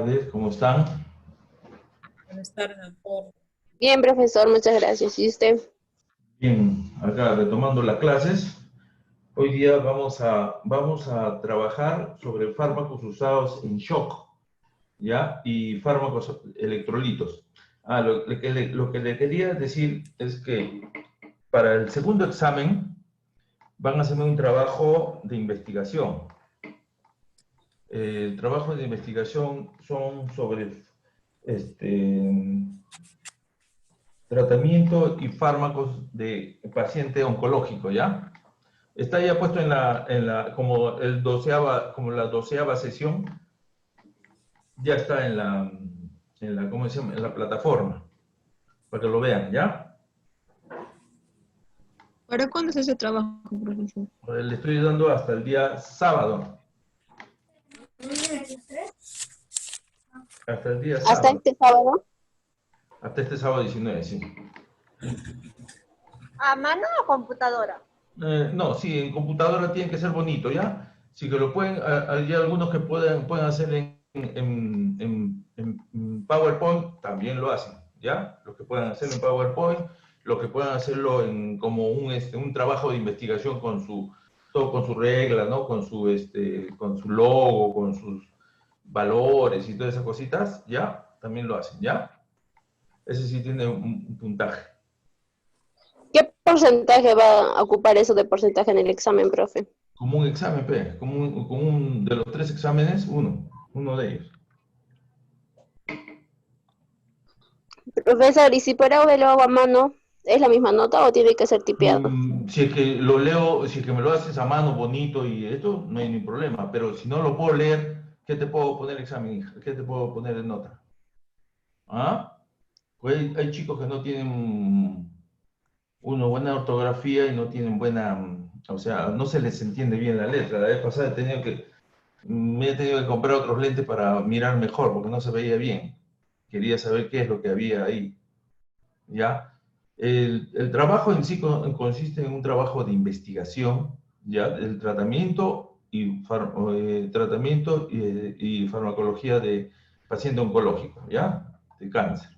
tardes, ¿cómo están? Buenas tardes, doctor. Bien, profesor, muchas gracias. ¿Y usted? Bien, acá retomando las clases. Hoy día vamos a trabajar sobre fármacos usados en shock, ¿ya? Y fármacos electrolitos. Lo que le quería decir es que para el segundo examen van a hacerme un trabajo de investigación. El trabajo de investigación son sobre tratamiento y fármacos de paciente oncológico, ¿ya? Está ya puesto como como la 12ª sesión, ya está ¿cómo se llama? En la plataforma, para que lo vean, ¿ya? ¿Para cuándo es ese trabajo, profesor? Le estoy dando hasta el día sábado. Hasta el día ¿Hasta sábado. este sábado? Hasta este sábado 19, sí. ¿A mano o computadora? No, sí, en computadora tiene que ser bonito, ¿ya? Sí que lo pueden, hay algunos que pueden hacer en PowerPoint, también lo hacen, ¿ya? Los que puedan hacerlo en PowerPoint, los que puedan hacerlo como un trabajo de investigación todo con su regla, ¿no? Con su logo, con sus valores y todas esas cositas, ¿ya? También lo hacen, ¿ya? Ese sí tiene un puntaje. ¿Qué porcentaje va a ocupar eso de porcentaje en el examen, profe? Como un examen, de los 3 exámenes, uno de ellos. Profesor, ¿y si por ahora lo hago a mano, es la misma nota o tiene que ser tipeado? Si es que lo leo, si es que me lo haces a mano bonito y esto, no hay ningún problema. Pero si no lo puedo leer, ¿qué te puedo poner examen, hija? ¿Qué te puedo poner en nota? ¿Ah? Pues hay chicos que no tienen buena ortografía y no tienen o sea, no se les entiende bien la letra. La vez pasada me he tenido que comprar otros lentes para mirar mejor, porque no se veía bien. Quería saber qué es lo que había ahí, ¿ya? El trabajo en sí consiste en un trabajo de investigación, ¿ya? El tratamiento y farmacología de paciente oncológico, ¿ya? De cáncer.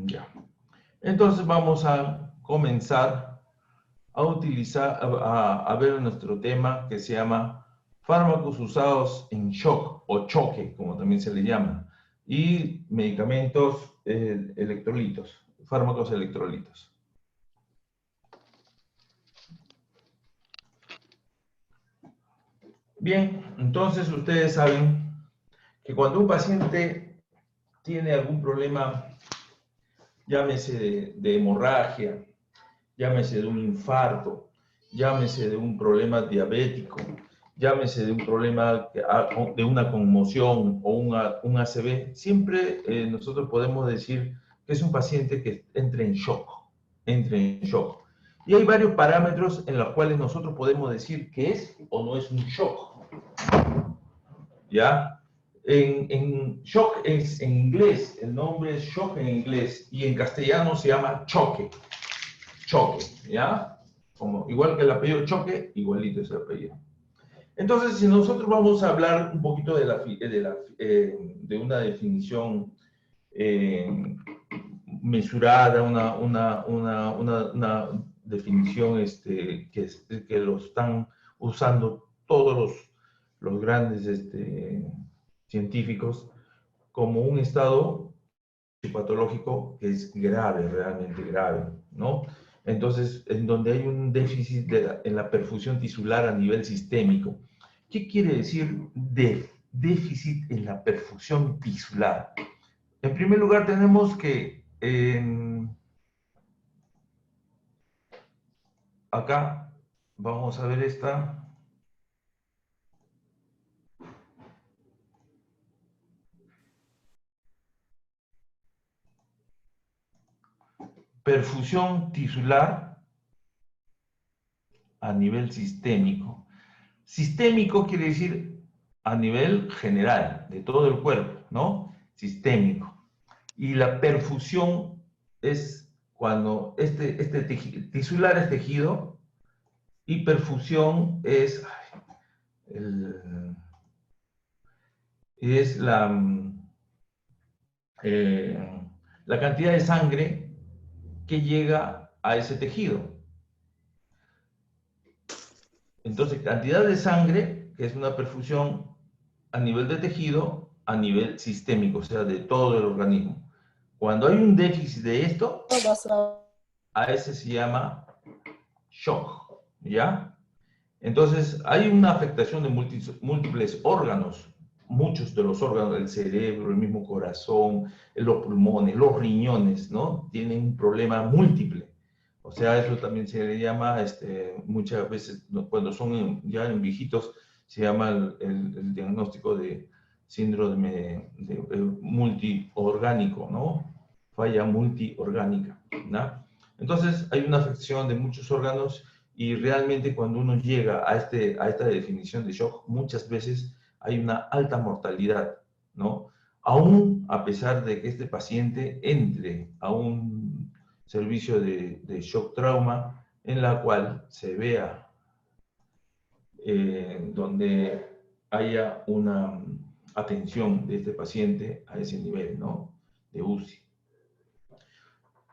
Ya. Entonces vamos a comenzar a utilizar, a ver nuestro tema que se llama fármacos usados en shock o choque, como también se le llama, y medicamentos electrolitos, fármacos electrolitos. Bien, entonces ustedes saben que cuando un paciente tiene algún problema, llámese de hemorragia, llámese de un infarto, llámese de un problema diabético, llámese de un problema de una conmoción o un ACV, siempre nosotros podemos decir que es un paciente que entra en shock, Y hay varios parámetros en los cuales nosotros podemos decir que es o no es un shock. ¿Ya? En shock es en inglés, el nombre es shock en inglés, y en castellano se llama choque. Choque, ¿ya? Igual que el apellido Choque, igualito es el apellido. Entonces, si nosotros vamos a hablar un poquito de una definición mesurada, una definición que lo están usando todos los grandes científicos como un estado patológico que es grave, realmente grave, ¿no? Entonces, en donde hay un déficit en la perfusión tisular a nivel sistémico. ¿Qué quiere decir déficit en la perfusión tisular? En primer lugar, tenemos que acá vamos a ver esta. Perfusión tisular a nivel sistémico. Sistémico quiere decir a nivel general, de todo el cuerpo, ¿no? sistémico. Y la perfusión es cuando tisular es tejido y perfusión es, es la cantidad de sangre que llega a ese tejido. Entonces, cantidad de sangre, que es una perfusión a nivel de tejido, a nivel sistémico, o sea, de todo el organismo. Cuando hay un déficit de esto, a ese se llama shock, ¿ya? Entonces, hay una afectación de múltiples órganos, muchos de los órganos del cerebro, el mismo corazón, los pulmones, los riñones, ¿no? Tienen un problema múltiple. O sea, eso también se le llama, muchas veces, cuando son ya en viejitos, se llama el diagnóstico de síndrome multiorgánico, ¿no? Falla multiorgánica, ¿no? Entonces, hay una afección de muchos órganos y realmente cuando uno llega a esta definición de shock, muchas veces hay una alta mortalidad, ¿no? Aún a pesar de que este paciente entre a un servicio de shock trauma en la cual se vea donde haya una atención de este paciente a ese nivel, ¿no? De UCI.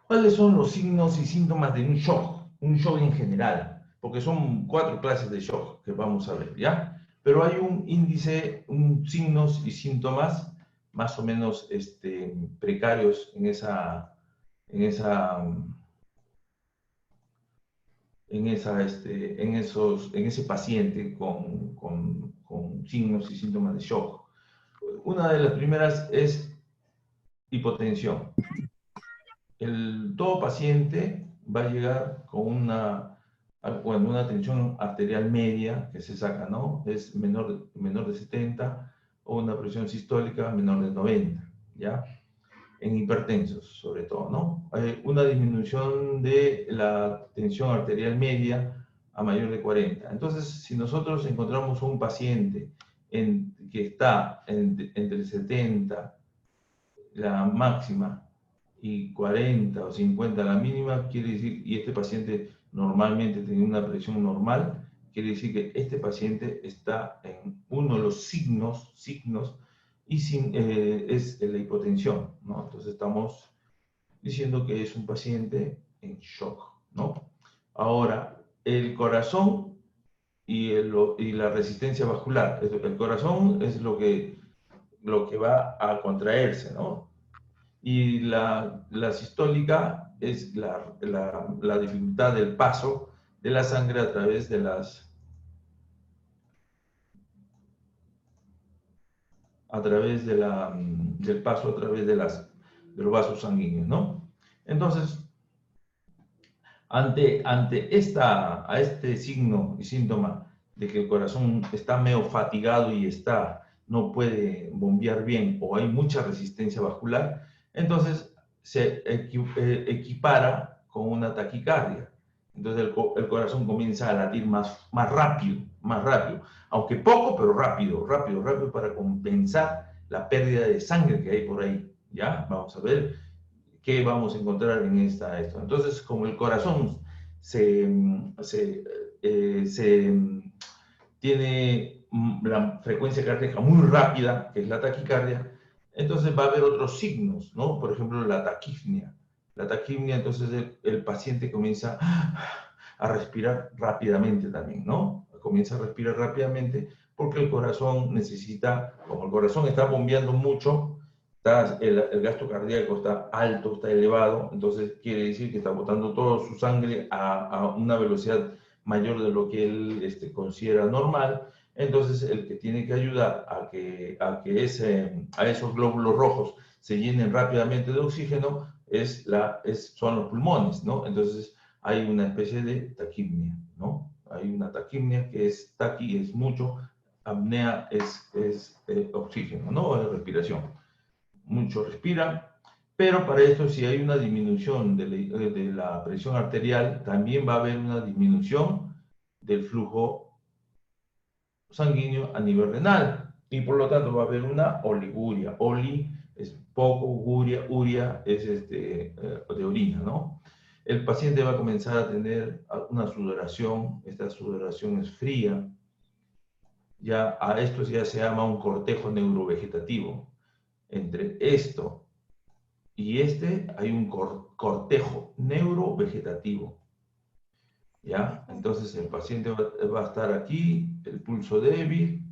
¿Cuáles son los signos y síntomas de un shock? Un shock en general, porque son 4 clases de shock que vamos a ver, ¿ya? Pero hay un índice, signos y síntomas más o menos precarios en ese paciente con signos y síntomas de shock. Una de las primeras es hipotensión. Todo paciente va a llegar con una tensión arterial media que se saca, ¿no? Es menor de 70 o una presión sistólica menor de 90, ¿ya? En hipertensos, sobre todo, ¿no? Una disminución de la tensión arterial media a mayor de 40. Entonces, si nosotros encontramos un paciente que está entre 70, la máxima, y 40 o 50 la mínima, quiere decir, y este paciente normalmente tiene una presión normal, quiere decir que este paciente está en uno de los signos y es la hipotensión, ¿no? Entonces estamos diciendo que es un paciente en shock, ¿no? Ahora, el corazón y la resistencia vascular. El corazón es lo que va a contraerse, ¿no? Y la sistólica es la dificultad del paso de la sangre a través del paso a través de los vasos sanguíneos, ¿no? Entonces, ante este signo y síntoma de que el corazón está medio fatigado y no puede bombear bien o hay mucha resistencia vascular, entonces se equipara con una taquicardia. Entonces el corazón comienza a latir más rápido, aunque poco, pero rápido para compensar la pérdida de sangre que hay por ahí. ¿Ya? Vamos a ver qué vamos a encontrar en esto. Entonces, como el corazón tiene la frecuencia cardíaca muy rápida, que es la taquicardia, entonces va a haber otros signos, ¿no? Por ejemplo, la taquipnea. La taquipnea, entonces el paciente comienza a respirar rápidamente también, ¿no? Comienza a respirar rápidamente porque el corazón necesita, como el corazón está bombeando mucho, el gasto cardíaco está alto, está elevado, entonces quiere decir que está botando toda su sangre a una velocidad mayor de lo que él considera normal. Entonces, el que tiene que ayudar a que esos glóbulos rojos se llenen rápidamente de oxígeno son los pulmones, ¿no? Entonces, hay una especie de taquipnea, ¿no? Hay una taquipnea que es taqui, es mucho, apnea es oxígeno, ¿no? Es respiración. Mucho respira, pero para esto, si hay una disminución de la presión arterial, también va a haber una disminución del flujo sanguíneo a nivel renal y por lo tanto va a haber una oliguria. Oli es poco, uria es de orina, ¿no? El paciente va a comenzar a tener una sudoración, esta sudoración es fría, ya a esto ya se llama un cortejo neurovegetativo. Entre esto y hay un cortejo neurovegetativo, ¿ya? Entonces el paciente va a estar aquí, el pulso débil,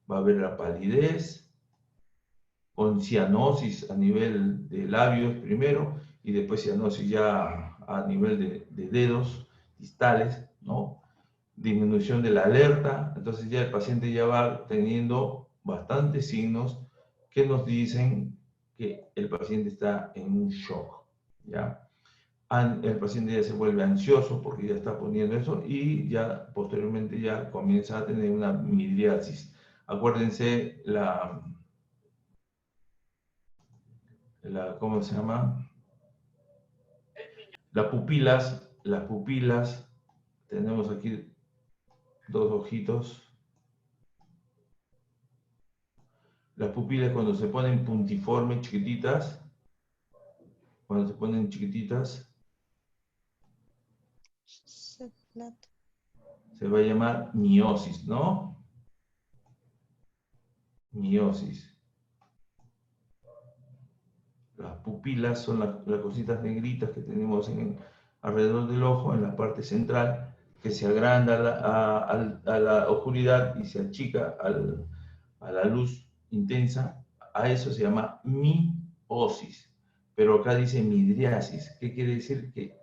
va a haber la palidez, con cianosis a nivel de labios primero, y después cianosis ya a nivel de dedos distales, ¿no? Disminución de la alerta, entonces ya el paciente ya va teniendo bastantes signos que nos dicen que el paciente está en un shock, ¿ya? El paciente ya se vuelve ansioso porque ya está poniendo eso y ya posteriormente ya comienza a tener una midriasis. Acuérdense ¿cómo se llama? Las pupilas, tenemos aquí dos ojitos. Las pupilas cuando se ponen puntiformes, chiquititas, cuando se ponen chiquititas, se va a llamar miosis, ¿no? Miosis. Las pupilas son las cositas negritas que tenemos alrededor del ojo, en la parte central, que se agranda a la oscuridad y se achica a la luz intensa. A eso se llama miosis. Pero acá dice midriasis. ¿Qué quiere decir? Que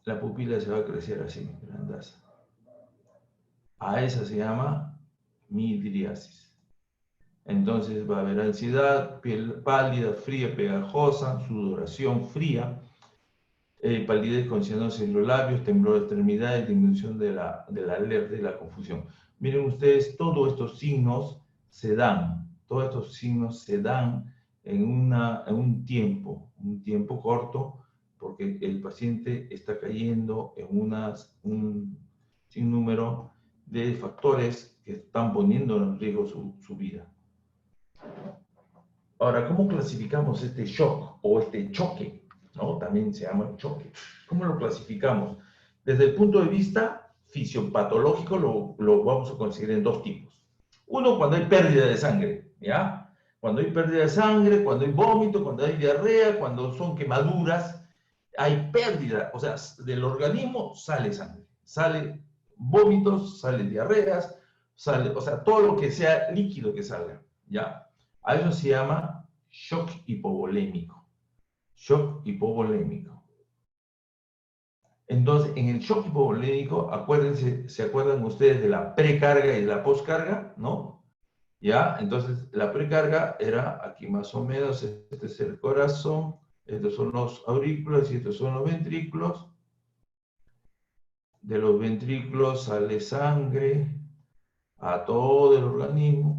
la pupila se va a crecer así, grandaza. A esa se llama midriasis. Entonces va a haber ansiedad, piel pálida, fría, pegajosa, sudoración fría, palidez con cianosis en los labios, temblor de extremidades, disminución de la alerta y la confusión. Miren ustedes, todos estos signos se dan en un tiempo corto, porque el paciente está cayendo en un sinnúmero de factores que están poniendo en riesgo su vida. Ahora, ¿cómo clasificamos este shock o este choque? ¿No? También se llama choque. ¿Cómo lo clasificamos? Desde el punto de vista fisiopatológico lo vamos a considerar en dos tipos. Uno, cuando hay pérdida de sangre, ¿ya? Cuando hay pérdida de sangre, cuando hay vómito, cuando hay diarrea, cuando son quemaduras, hay pérdida, o sea, del organismo sale sangre, sale vómitos, sale diarreas, o sea, todo lo que sea líquido que salga, ¿ya? A eso se llama shock hipovolémico. Shock hipovolémico. Entonces, en el shock hipovolémico, acuérdense, ¿se acuerdan ustedes de la precarga y de la poscarga? ¿No? ¿Ya? Entonces, la precarga era aquí más o menos, este es el corazón, estos son los aurículos y estos son los ventrículos. De los ventrículos sale sangre a todo el organismo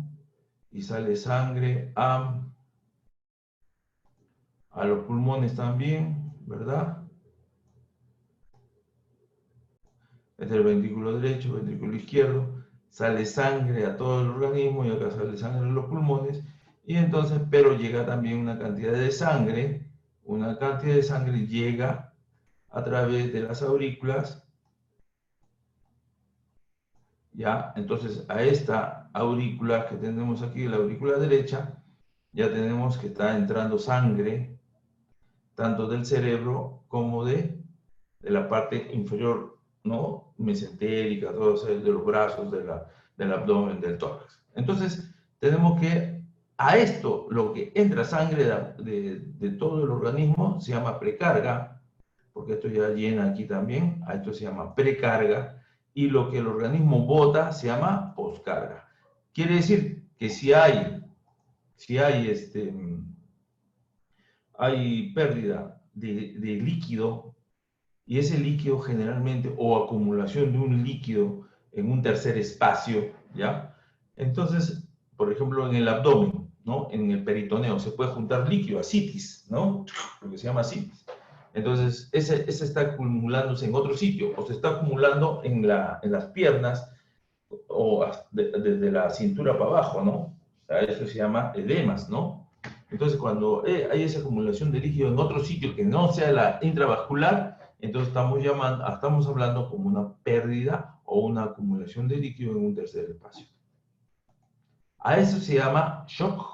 y sale sangre a los pulmones también, ¿verdad? Este es el ventrículo derecho, ventrículo izquierdo, sale sangre a todo el organismo y acá sale sangre a los pulmones, y entonces, pero llega también una cantidad de sangre llega a través de las aurículas, ¿ya? Entonces, a esta aurícula que tenemos aquí, la aurícula derecha, ya tenemos que está entrando sangre, tanto del cerebro como de la parte inferior, ¿no? Mesentérica, todo eso, de los brazos, del abdomen, del tórax. Entonces, tenemos que, a esto, lo que entra sangre de todo el organismo se llama precarga, porque esto ya llena aquí también, a esto se llama precarga, y lo que el organismo bota se llama poscarga. Quiere decir que si hay pérdida de líquido, y ese líquido generalmente, o acumulación de un líquido en un tercer espacio, ¿ya? Entonces, por ejemplo, en el abdomen, ¿no? En el peritoneo se puede juntar líquido, ascitis, ¿no? Lo que se llama ascitis. Entonces, ese está acumulándose en otro sitio, o se está acumulando en las piernas, o desde la cintura para abajo, ¿no? A eso se llama edemas, ¿no? Entonces, cuando hay esa acumulación de líquido en otro sitio que no sea la intravascular, entonces estamos hablando como una pérdida o una acumulación de líquido en un tercer espacio. A eso se llama shock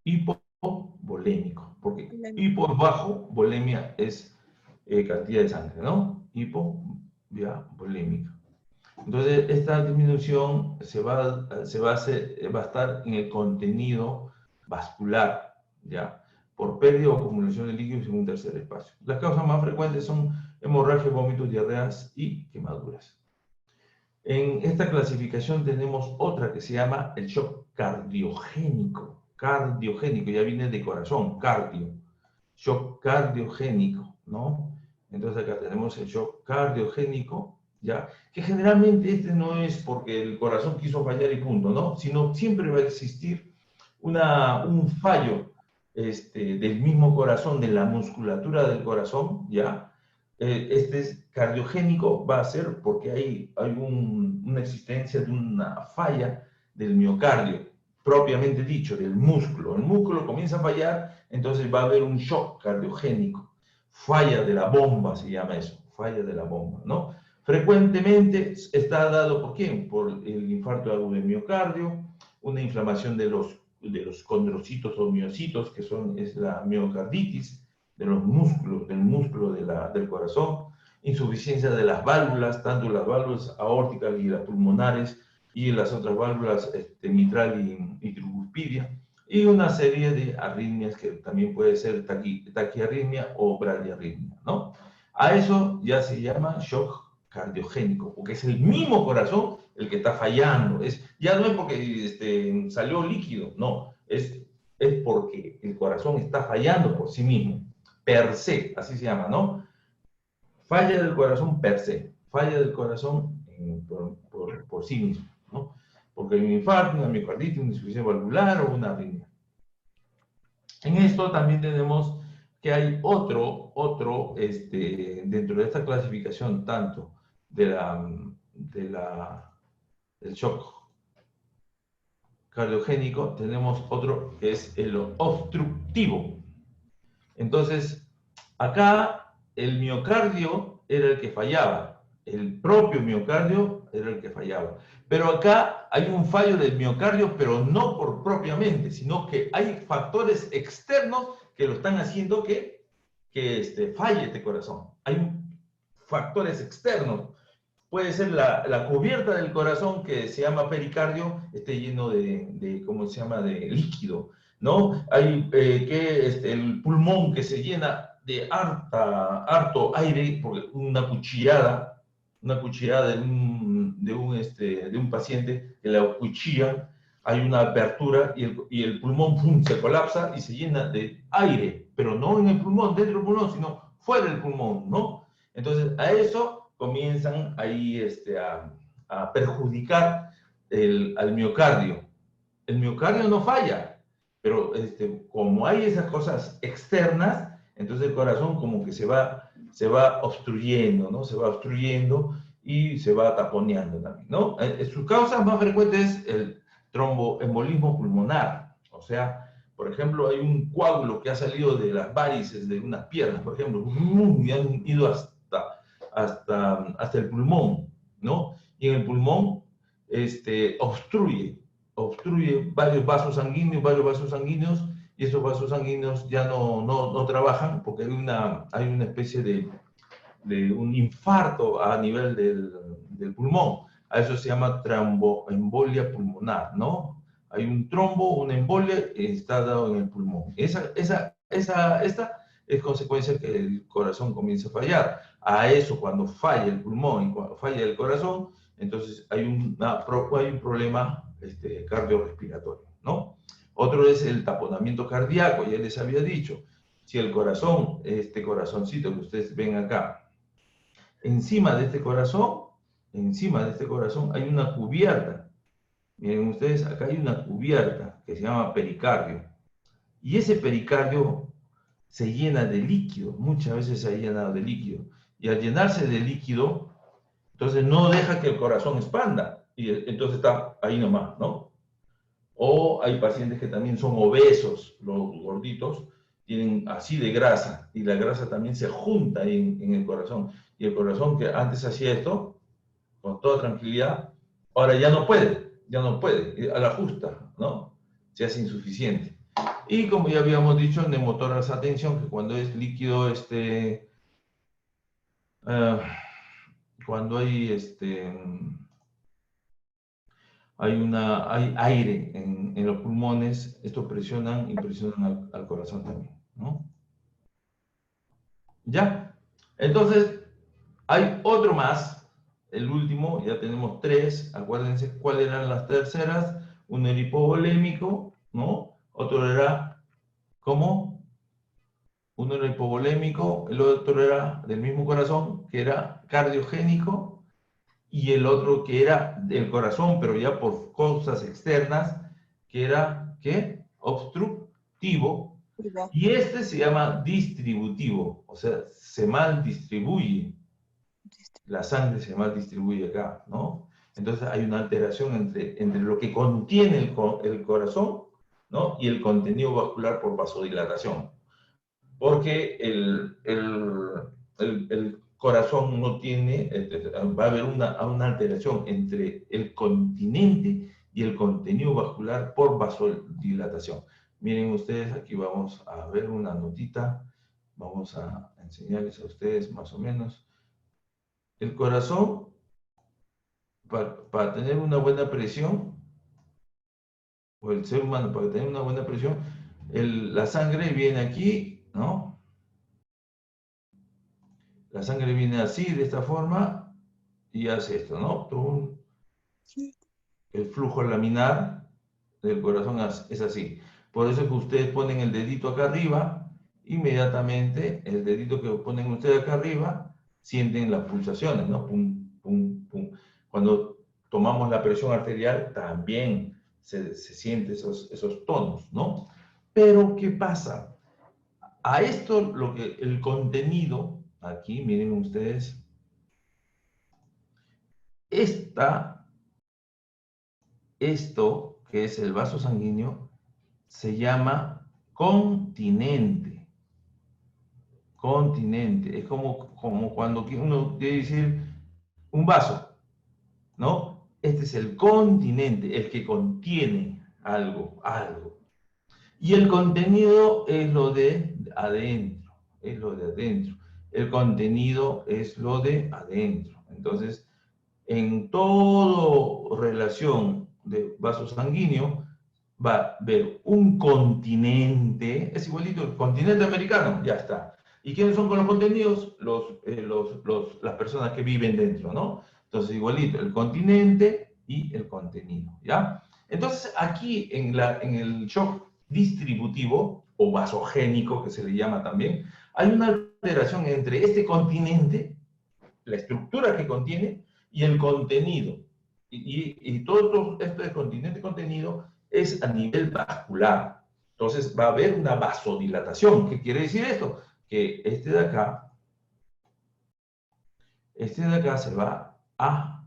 hipovolémico, porque hipo es bajo, volemia es cantidad de sangre, ¿no? Hipovolémica. Entonces, esta disminución va a estar en el contenido vascular, ¿ya? Por pérdida o acumulación de líquidos en un tercer espacio. Las causas más frecuentes son hemorragia, vómitos, diarreas y quemaduras. En esta clasificación tenemos otra que se llama el shock cardiogénico. Cardiogénico, ya viene de corazón, cardio. Shock cardiogénico, ¿no? Entonces acá tenemos el shock cardiogénico, ¿ya? Que generalmente este no es porque el corazón quiso fallar y punto, ¿no? Sino siempre va a existir un fallo del mismo corazón, de la musculatura del corazón, ¿ya? Este es cardiogénico, va a ser porque hay una existencia de una falla del miocardio, propiamente dicho, del músculo. El músculo comienza a fallar, entonces va a haber un shock cardiogénico. Falla de la bomba se llama eso, falla de la bomba, ¿no? Frecuentemente está dado ¿por quién? Por el infarto agudo de miocardio, una inflamación de los condrocitos o miocitos, que es la miocarditis, de los músculos, del músculo del corazón, insuficiencia de las válvulas, tanto las válvulas aórticas y las pulmonares, y las otras válvulas mitral y tricuspidia, y una serie de arritmias que también puede ser taquiarritmia o bradiarritmia, ¿no? A eso ya se llama shock cardiogénico, porque es el mismo corazón el que está fallando. Ya no es porque salió líquido, no, es porque el corazón está fallando por sí mismo, per se, así se llama, ¿no? Falla del corazón per se, falla del corazón por sí mismo, ¿no? Porque hay un infarto, una miocarditis, una insuficiencia valvular o una arritmia. En esto también tenemos que hay otro dentro de esta clasificación, tanto del shock cardiogénico, tenemos otro que es el obstructivo. Entonces, acá el miocardio era el que fallaba, el propio miocardio era el que fallaba. Pero acá hay un fallo del miocardio, pero no por propiamente, sino que hay factores externos que lo están haciendo que falle este corazón. Hay factores externos. Puede ser la cubierta del corazón, que se llama pericardio, esté lleno ¿cómo se llama?, de líquido, ¿no? Hay el pulmón que se llena de harto aire, porque una cuchillada de un paciente que la cuchilla, hay una apertura y el pulmón ¡pum!, se colapsa y se llena de aire, pero no en el pulmón, dentro del pulmón, sino fuera del pulmón, ¿no? Entonces, a eso comienzan ahí a perjudicar al miocardio. El miocardio no falla, pero como hay esas cosas externas, entonces el corazón como que se va obstruyendo, ¿no? Se va obstruyendo y se va taponeando también, ¿no? Su causa más frecuente es el tromboembolismo pulmonar. O sea, por ejemplo, hay un coágulo que ha salido de las varices de unas piernas, por ejemplo, y han ido hasta el pulmón, ¿no? Y en el pulmón obstruye varios vasos sanguíneos, y esos vasos sanguíneos ya no trabajan porque hay una especie de un infarto a nivel del pulmón. A eso se llama tromboembolia pulmonar, ¿no? Hay un trombo, una embolia, está dado en el pulmón. Esta es consecuencia que el corazón comienza a fallar. A eso, cuando falla el pulmón y cuando falla el corazón, entonces hay un problema cardiorrespiratorio, ¿no? Otro es el taponamiento cardíaco, ya les había dicho. Si el corazón, este corazoncito que ustedes ven acá, encima de este corazón hay una cubierta. Miren ustedes, acá hay una cubierta que se llama pericardio. Y ese pericardio se llena de líquido, muchas veces se ha llenado de líquido. Y al llenarse de líquido, entonces no deja que el corazón expanda. Y entonces está ahí nomás, ¿no? O hay pacientes que también son obesos, los gorditos, tienen así de grasa, y la grasa también se junta ahí en el corazón. Y el corazón que antes hacía esto, con toda tranquilidad, ahora ya no puede, a la justa, ¿no? Se hace insuficiente. Y como ya habíamos dicho, neumotórax atención, que cuando es líquido, cuando hay aire en los pulmones, esto presionan y presionan al corazón también, ¿no? ¿Ya? Entonces, hay otro más, el último, ya tenemos 3, acuérdense cuáles eran las terceras, uno era hipovolémico, ¿no? Otro era, ¿cómo? Uno era hipovolémico, el otro era del mismo corazón, que era cardiogénico, y el otro que era del corazón, pero ya por causas externas, que era, ¿qué? Obstructivo, y este se llama distributivo, o sea, se mal distribuye. La sangre se mal distribuye acá, ¿no? Entonces hay una alteración entre lo que contiene el corazón, ¿no? Y el contenido vascular por vasodilatación. Porque el corazón no tiene, va a haber una alteración entre el continente y el contenido vascular por vasodilatación. Miren ustedes, aquí vamos a ver una notita, vamos a enseñarles a ustedes más o menos. El corazón, para tener una buena presión, o el ser humano para tener una buena presión, la sangre viene aquí, ¿no? La sangre viene así, de esta forma, y hace esto, ¿no? El flujo laminar del corazón es así. Por eso que ustedes ponen el dedito acá arriba, inmediatamente el dedito que ponen ustedes acá arriba, sienten las pulsaciones, ¿no? Pum, pum, pum. Cuando tomamos la presión arterial, también se sienten esos tonos, ¿no? Pero, ¿qué pasa? A esto, el contenido, aquí, miren ustedes, esto, que es el vaso sanguíneo, se llama continente. Continente. Es como cuando uno quiere decir un vaso, ¿no? Este es el continente, el que contiene algo. Y el contenido es lo de adentro, El contenido es lo de adentro. Entonces, en toda relación de vaso sanguíneo va a haber un continente, es igualito el continente americano, ya está. ¿Y quiénes son con los contenidos? Las personas que viven dentro, ¿no? Entonces, igualito, el continente y el contenido, ¿ya? Entonces, aquí en el shock distributivo, o vasogénico, que se le llama también, hay una alteración entre este continente, la estructura que contiene, y el contenido. Y todo este continente contenido es a nivel vascular. Entonces va a haber una vasodilatación. ¿Qué quiere decir esto? Que este de acá se va a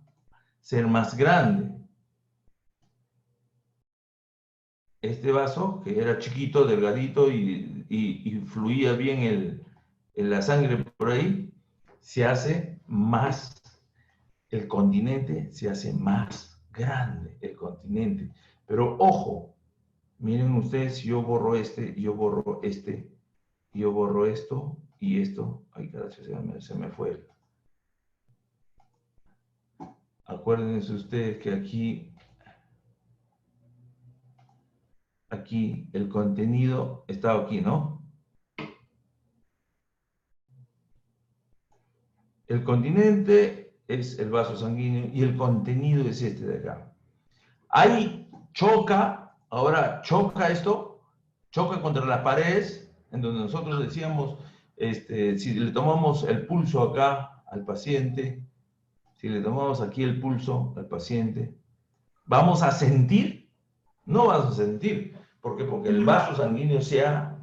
ser más grande. Este vaso, que era chiquito, delgadito y fluía bien la sangre por ahí, se hace más. El continente se hace más grande, el continente. Pero ojo, miren ustedes, si yo borro yo borro yo borro esto y esto. Ay, gracias, se me fue. Acuérdense ustedes que aquí el contenido está aquí, ¿no? El continente es el vaso sanguíneo y el contenido es este de acá. Ahí ahora choca esto, choca contra las paredes, en donde nosotros decíamos, si le tomamos el pulso acá al paciente, si le tomamos aquí el pulso al paciente, ¿vamos a sentir? No vamos a sentir. ¿Por qué? Porque el vaso sanguíneo se ha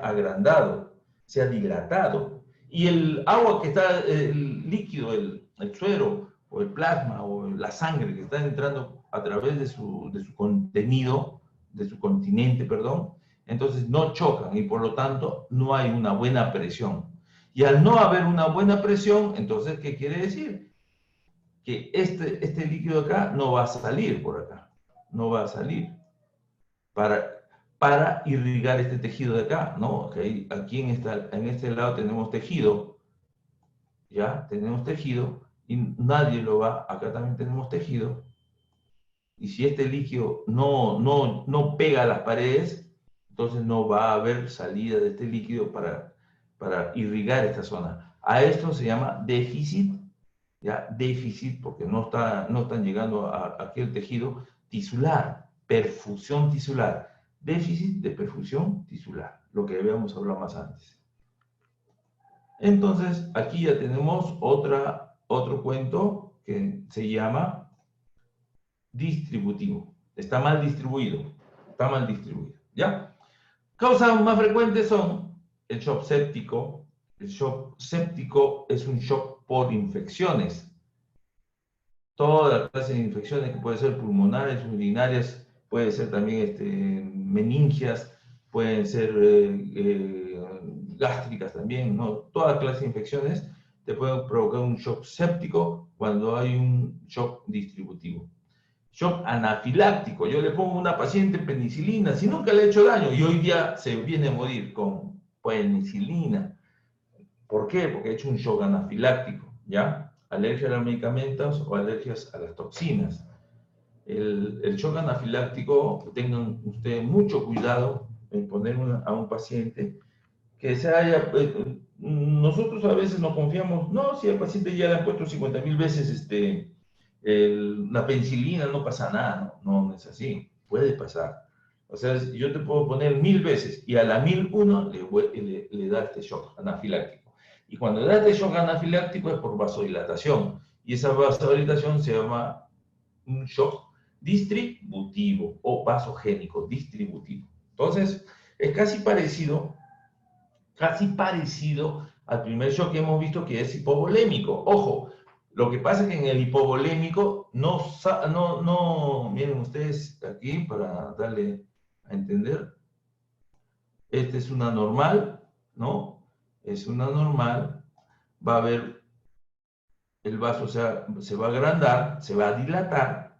agrandado, se ha dilatado. Y el agua que está, el líquido, el suero, o el plasma, o la sangre que está entrando a través de su contenido, de su continente, perdón, entonces no chocan y por lo tanto no hay una buena presión. Y al no haber una buena presión, entonces, ¿qué quiere decir? Que este líquido acá no va a salir por acá, no va a salir para irrigar este tejido de acá, ¿no? Okay. Aquí en este lado tenemos tejido, ¿ya? Tenemos tejido y nadie lo va, acá también tenemos tejido. Y si este líquido no pega a las paredes, entonces no va a haber salida de este líquido para irrigar esta zona. A esto se llama déficit, ¿ya? Déficit porque no están llegando a aquel tejido tisular, perfusión tisular. Déficit de perfusión tisular, lo que habíamos hablado más antes. Entonces, aquí ya tenemos otro cuento que se llama distributivo. Está mal distribuido, ¿ya? Causas más frecuentes son el shock séptico. El shock séptico es un shock por infecciones. Toda la clase de infecciones que pueden ser pulmonares, urinarias, puede ser también meningias, pueden ser gástricas también, ¿no? Toda clase de infecciones te pueden provocar un shock séptico cuando hay un shock distributivo. Shock anafiláctico. Yo le pongo a una paciente penicilina, si nunca le he hecho daño, y hoy día se viene a morir con penicilina. ¿Por qué? Porque he hecho un shock anafiláctico, ¿ya? Alergia a los medicamentos o alergias a las toxinas. El shock anafiláctico, tengan ustedes mucho cuidado en poner a un paciente que se haya... nosotros a veces nos confiamos, no, si el paciente ya le han puesto 50.000 veces la penicilina, no pasa nada, no es así, puede pasar. O sea, yo te puedo poner 1000 veces y a la 1001 le da este shock anafiláctico. Y cuando da este shock anafiláctico es por vasodilatación. Y esa vasodilatación se llama un shock distributivo o vasogénico, distributivo. Entonces, es casi parecido al primer shock que hemos visto que es hipovolémico. Ojo, lo que pasa es que en el hipovolémico miren ustedes aquí para darle a entender. Esta es una normal, ¿no? Es una normal. Va a haber, el vaso se va a agrandar, se va a dilatar.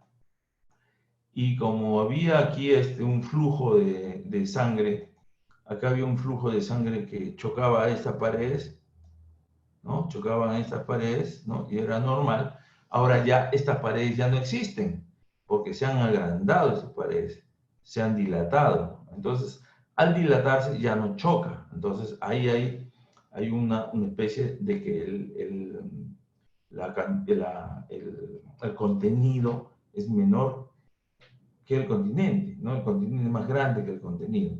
Y como había aquí un flujo de sangre, acá había un flujo de sangre que chocaba a estas paredes, ¿no? Chocaban estas paredes, ¿no? Y era normal. Ahora ya estas paredes ya no existen, porque se han agrandado esas paredes, se han dilatado. Entonces, al dilatarse ya no choca. Entonces, ahí hay una especie de que el contenido es menor que el continente, ¿no? El continente es más grande que el contenido.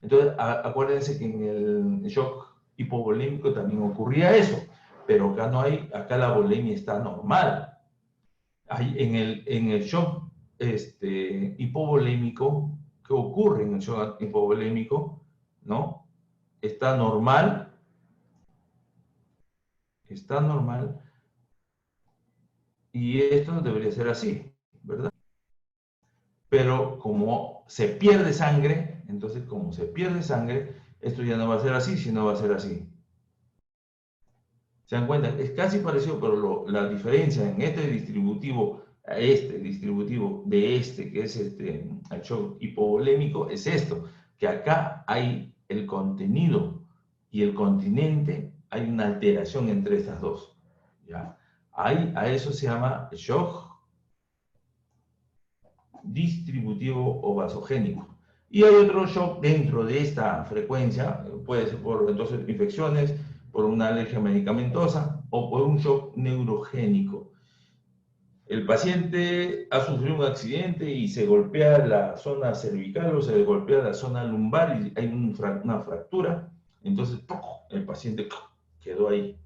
Entonces, acuérdense que en el shock hipovolémico también ocurría eso, pero acá no hay, acá la volemia está normal. En el shock hipovolémico, ¿qué ocurre en el shock hipovolémico? ¿No? Está normal, y esto debería ser así, ¿verdad? Pero como se pierde sangre, entonces como se pierde sangre, esto ya no va a ser así, sino va a ser así. ¿Se dan cuenta? Es casi parecido, pero la diferencia en este distributivo a este distributivo de que es el shock hipovolémico, es esto, que acá hay el contenido y el continente, hay una alteración entre estas dos. ¿Ya? A eso se llama shock distributivo o vasogénico. Y hay otro shock dentro de esta frecuencia, puede ser por entonces infecciones, por una alergia medicamentosa o por un shock neurogénico. El paciente ha sufrido un accidente y se golpea la zona cervical o se golpea la zona lumbar y hay una fractura, entonces el paciente quedó ahí,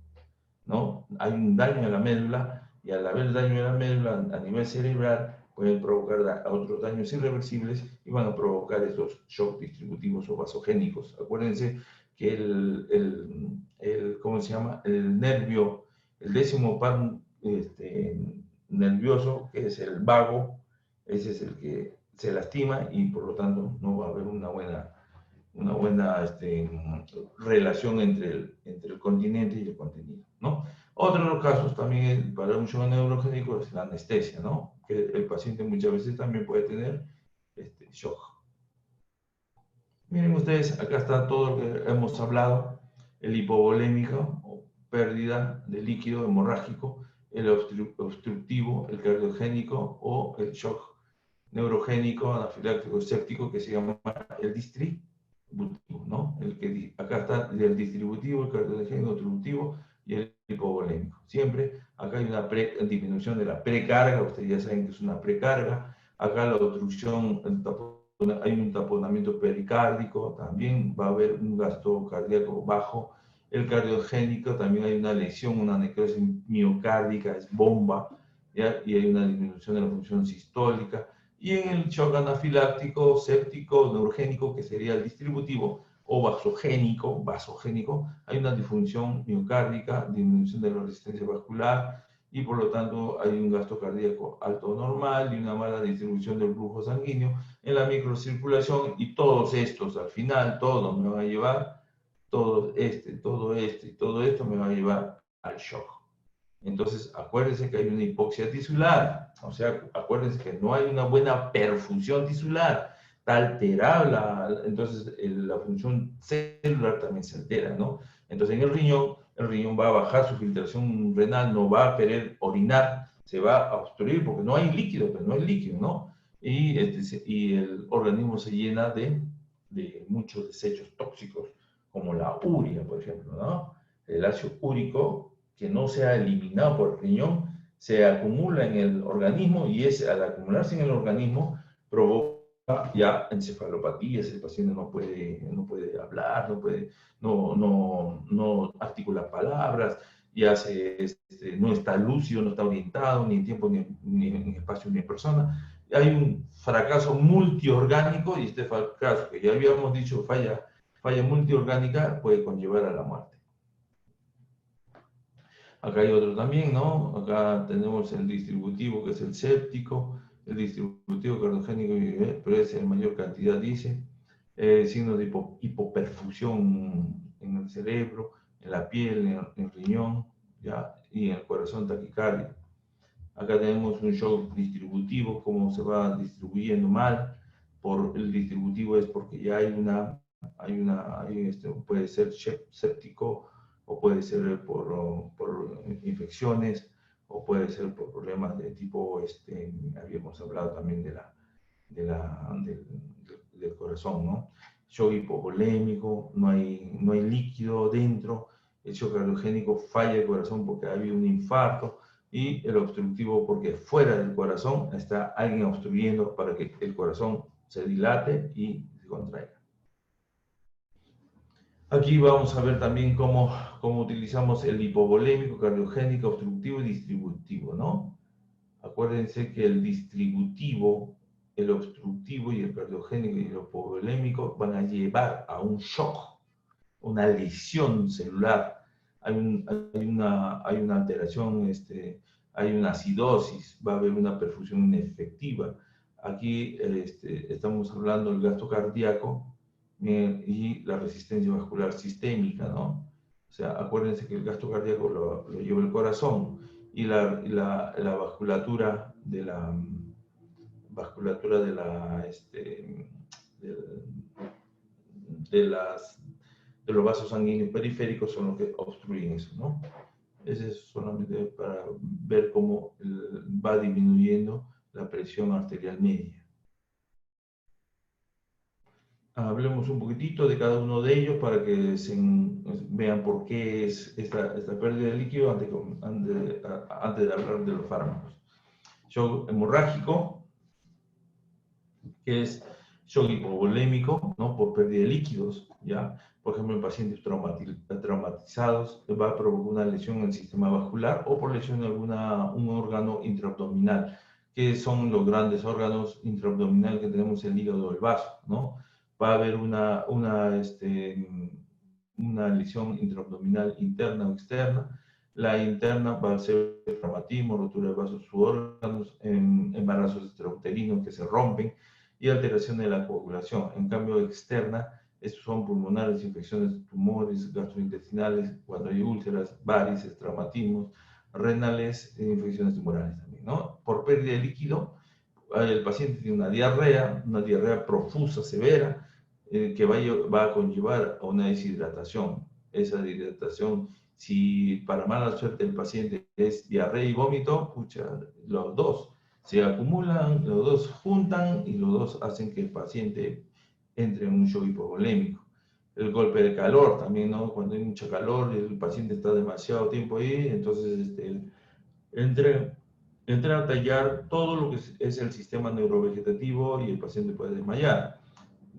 ¿no? Hay un daño a la médula y al haber daño a la médula a nivel cerebral pueden provocar otros daños irreversibles y van a provocar estos shocks distributivos o vasogénicos. Acuérdense que ¿cómo se llama? El nervio, el décimo par nervioso, que es el vago, ese es el que se lastima y por lo tanto no va a haber una buena relación entre el continente y el contenido, ¿no? Otro de los casos también para un shock neurogénico es la anestesia, ¿no? Que el paciente muchas veces también puede tener shock. Miren ustedes, acá está todo lo que hemos hablado, el hipovolémico, o pérdida de líquido hemorrágico, el obstructivo, el cardiogénico o el shock neurogénico, anafiláctico, séptico, que se llama el distributivo, ¿no? Acá está el distributivo, el cardiogénico, el obstructivo y el hipovolémico. Siempre acá hay una disminución de la precarga, ustedes ya saben que es una precarga. Acá la obstrucción, hay un taponamiento pericárdico, también va a haber un gasto cardíaco bajo. El cardiogénico también hay una lesión, una necrosis miocárdica, es bomba, ¿ya? Y hay una disminución de la función sistólica. Y en el shock anafiláctico, séptico, neurogénico, que sería el distributivo, o vasogénico, hay una disfunción miocárdica, disminución de la resistencia vascular, y por lo tanto hay un gasto cardíaco alto normal y una mala distribución del flujo sanguíneo en la microcirculación, y todos estos, al final, todos me van a llevar, todo esto me va a llevar al shock. Entonces, acuérdense que hay una hipoxia tisular, o sea, acuérdense que no hay una buena perfusión tisular, está alterada, entonces la función celular también se altera, ¿no? Entonces, en el riñón va a bajar su filtración renal, no va a querer orinar, se va a obstruir porque no hay líquido, pero no hay líquido, ¿no? Y el organismo se llena de muchos desechos tóxicos, como la urea, por ejemplo, ¿no? El ácido úrico, que no se ha eliminado por el riñón, se acumula en el organismo y al acumularse en el organismo provoca ya encefalopatías, el paciente no puede hablar, no articula palabras, ya no está lúcido, no está orientado, ni en tiempo, ni en espacio, ni en persona. Hay un fracaso multiorgánico y este fracaso, que ya habíamos dicho, falla multiorgánica, puede conllevar a la muerte. Acá hay otro también, ¿no? Acá tenemos el distributivo, que es el séptico, el distributivo cardiogénico, pero es en mayor cantidad, dice. Signos de hipoperfusión en el cerebro, en la piel, en el riñón, ¿ya? Y en el corazón, taquicardia. Acá tenemos un shock distributivo, cómo se va distribuyendo mal. El distributivo es porque ya puede ser séptico, o puede ser por infecciones, o puede ser por problemas de tipo, habíamos hablado también del corazón, ¿no? Shock hipovolémico, no hay líquido dentro. El shock cardiogénico, falla el corazón porque ha habido un infarto, y el obstructivo porque fuera del corazón está alguien obstruyendo para que el corazón se dilate y se contraiga. Aquí vamos a ver también cómo utilizamos el hipovolémico, cardiogénico, obstructivo y distributivo, ¿no? Acuérdense que el distributivo, el obstructivo y el cardiogénico y el hipovolémico van a llevar a un shock, una lesión celular. Hay una alteración, hay una acidosis, va a haber una perfusión inefectiva. Aquí estamos hablando del gasto cardíaco y la resistencia vascular sistémica, ¿no? O sea, acuérdense que el gasto cardíaco lo lleva el corazón, y la vasculatura de los vasos sanguíneos periféricos son los que obstruyen eso, ¿no? Ese es solamente para ver cómo va disminuyendo la presión arterial media. Hablemos un poquitito de cada uno de ellos para que vean por qué es esta pérdida de líquido antes de hablar de los fármacos. Shock hemorrágico, que es shock hipovolémico, ¿no? Por pérdida de líquidos, ¿ya? Por ejemplo, en pacientes traumatizados va a provocar una lesión en el sistema vascular, o por lesión de un órgano intraabdominal, que son los grandes órganos intraabdominales que tenemos, el hígado o el vaso, ¿no? Va a haber una lesión intraabdominal interna o externa. La interna va a ser traumatismo, rotura de vasos u órganos, embarazos extrauterinos que se rompen. y alteración de la coagulación. En cambio, externa, estos son pulmonares, infecciones, tumores gastrointestinales, cuando hay úlceras, varices, traumatismos, renales e infecciones tumorales también, ¿no? Por pérdida de líquido, el paciente tiene una diarrea profusa, severa, que va a conllevar a una deshidratación. Esa deshidratación, si para mala suerte el paciente es diarrea y vómito, pucha, los dos se acumulan, los dos juntan y los dos hacen que el paciente entre en un shock hipovolémico. El golpe de calor también, ¿no? Cuando hay mucha calor, el paciente está demasiado tiempo ahí, entonces entra a tallar todo lo que es el sistema neurovegetativo y el paciente puede desmayar.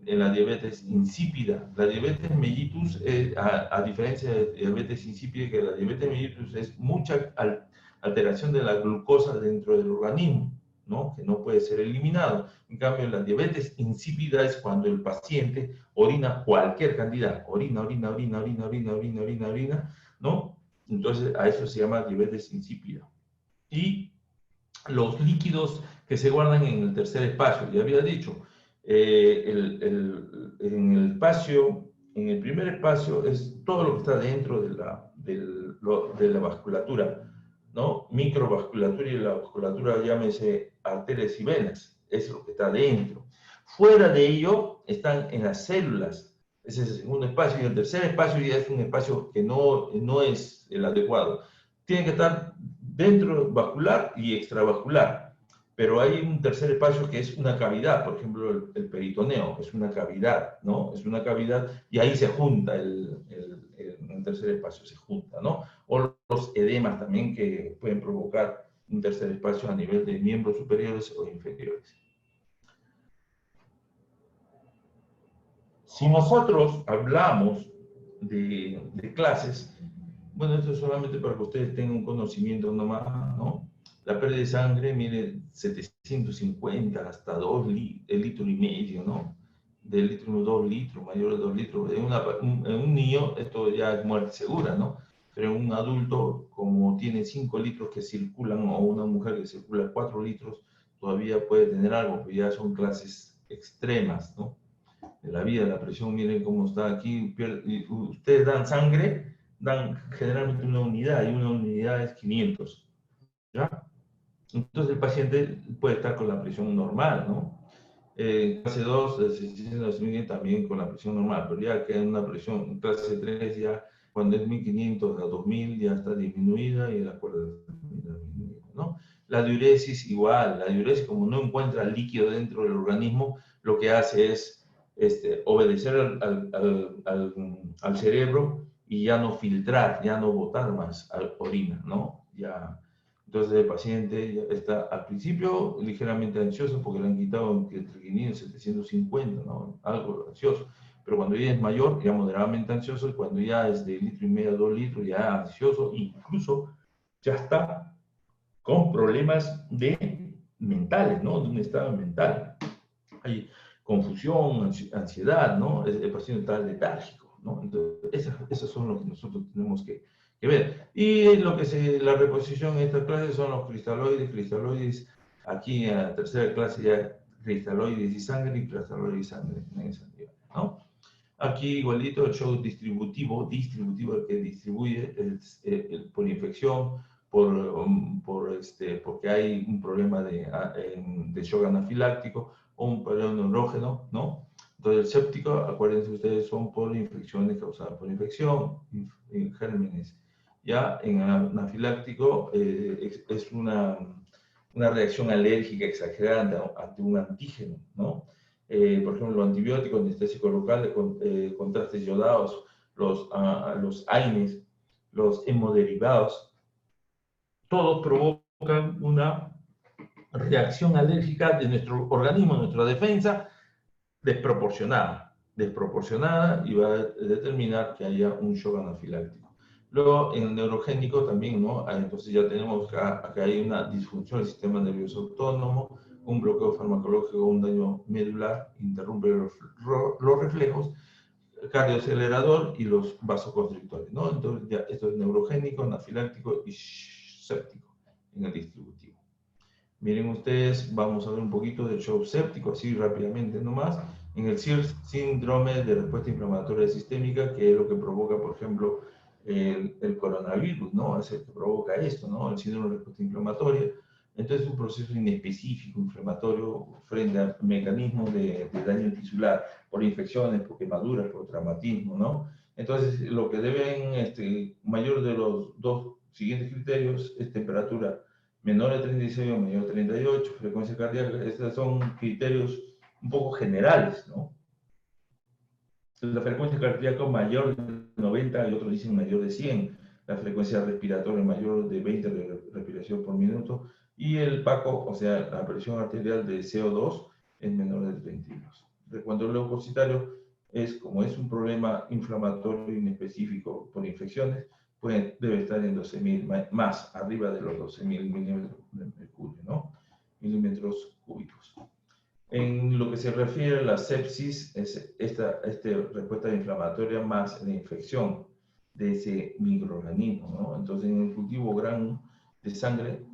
En la diabetes insípida, la diabetes mellitus, a diferencia de diabetes insípida, que la diabetes mellitus es mucha alteración de la glucosa dentro del organismo, ¿no? Que no puede ser eliminado. En cambio, la diabetes insípida es cuando el paciente orina cualquier cantidad, orina, ¿no? Entonces, a eso se llama diabetes insípida. Y los líquidos que se guardan en el tercer espacio, ya había dicho, en el espacio, en el primer espacio es todo lo que está dentro de la vasculatura, ¿no? Microvasculatura y la vasculatura, llámese arterias y venas, es lo que está dentro. Fuera de ello están en las células, ese es el segundo espacio, y el tercer espacio ya es un espacio que no es el adecuado. Tiene que estar dentro vascular y extravascular. Pero hay un tercer espacio que es una cavidad, por ejemplo, el peritoneo, es una cavidad, ¿no? Es una cavidad y ahí se junta el tercer espacio, se junta, ¿no? O los edemas también que pueden provocar un tercer espacio a nivel de miembros superiores o inferiores. Si nosotros hablamos de clases, bueno, esto es solamente para que ustedes tengan un conocimiento nomás, ¿no? La pérdida de sangre, mire, 750 hasta 2 litros y medio, ¿no? De litro a 2 litros, mayor de 2 litros. En un niño esto ya es muerte segura, ¿no? Pero en un adulto, como tiene 5 litros que circulan, o una mujer que circula 4 litros, todavía puede tener algo, pero ya son clases extremas, ¿no? De la vida, la presión, miren cómo está aquí. Ustedes dan sangre, dan generalmente una unidad, y una unidad es 500, ¿ya? Entonces el paciente puede estar con la presión normal, ¿no? Clase 2, de 600 también con la presión normal, pero ya que hay una presión en clase 3, ya cuando es 1500 a 2000 ya está disminuida y la cuerda está disminuida, ¿no? La diuresis igual, la diuresis como no encuentra líquido dentro del organismo, lo que hace es obedecer al cerebro y ya no filtrar, ya no botar más orina, ¿no? Ya. Entonces el paciente ya está al principio ligeramente ansioso porque le han quitado entre 500 y 750, ¿no? Algo ansioso. Pero cuando ya es mayor, ya moderadamente ansioso, y cuando ya es de litro y medio a 2 litros, ya ansioso, incluso ya está con problemas mentales, ¿no? De un estado mental. Hay confusión, ansiedad, ¿no? El paciente está letárgico, ¿no? Entonces, esos son los que nosotros tenemos que ver. Y la reposición en esta clase son los cristaloides, aquí en la tercera clase ya cristaloides y sangre, en esa nivel, ¿no? Aquí igualito el shock distributivo el que distribuye por infección, porque hay un problema de shock anafiláctico o un problema neurógeno, ¿no? Entonces el séptico, acuérdense ustedes, son por infecciones causadas por infección, gérmenes. Ya en anafiláctico es una reacción alérgica exagerada ante un antígeno, ¿no? Por ejemplo, los antibióticos, anestésicos locales, contrastes yodados, los AINES, los hemoderivados, todos provocan una reacción alérgica de nuestro organismo, nuestra defensa, desproporcionada y va a determinar que haya un shock anafiláctico. Luego, en el neurogénico también, ¿no? Entonces ya tenemos acá hay una disfunción del sistema nervioso autónomo, un bloqueo farmacológico, un daño medular, interrumpe los reflejos, cardioacelerador y los vasoconstrictores, ¿no? Entonces ya esto es neurogénico, anafiláctico y séptico en el distributivo. Miren ustedes, vamos a ver un poquito del shock séptico, así rápidamente nomás. En el síndrome de respuesta inflamatoria sistémica, que es lo que provoca, por ejemplo, el coronavirus, ¿no? Es el que provoca esto, ¿no? El síndrome de respuesta inflamatoria. Entonces, es un proceso inespecífico inflamatorio frente a mecanismos de daño tisular, por infecciones, por quemaduras, por traumatismo, ¿no? Entonces, lo que deben, mayor de los dos siguientes criterios es temperatura menor de 36 o mayor de 38, frecuencia cardíaca. Estos son criterios un poco generales, ¿no? La frecuencia cardíaca mayor de 90 y otros dicen mayor de 100. La frecuencia respiratoria mayor de 20 de respiración por minuto. Y el PACO, o sea, la presión arterial de CO2 es menor de 32. Cuando el leucocitario como es un problema inflamatorio inespecífico por infecciones, pues debe estar en 12.000, más arriba de los 12.000 milímetros de mercurio, ¿no? Milímetros cúbicos. En lo que se refiere a la sepsis, es esta respuesta inflamatoria más la infección de ese microorganismo, ¿no? Entonces, en el cultivo grano de sangre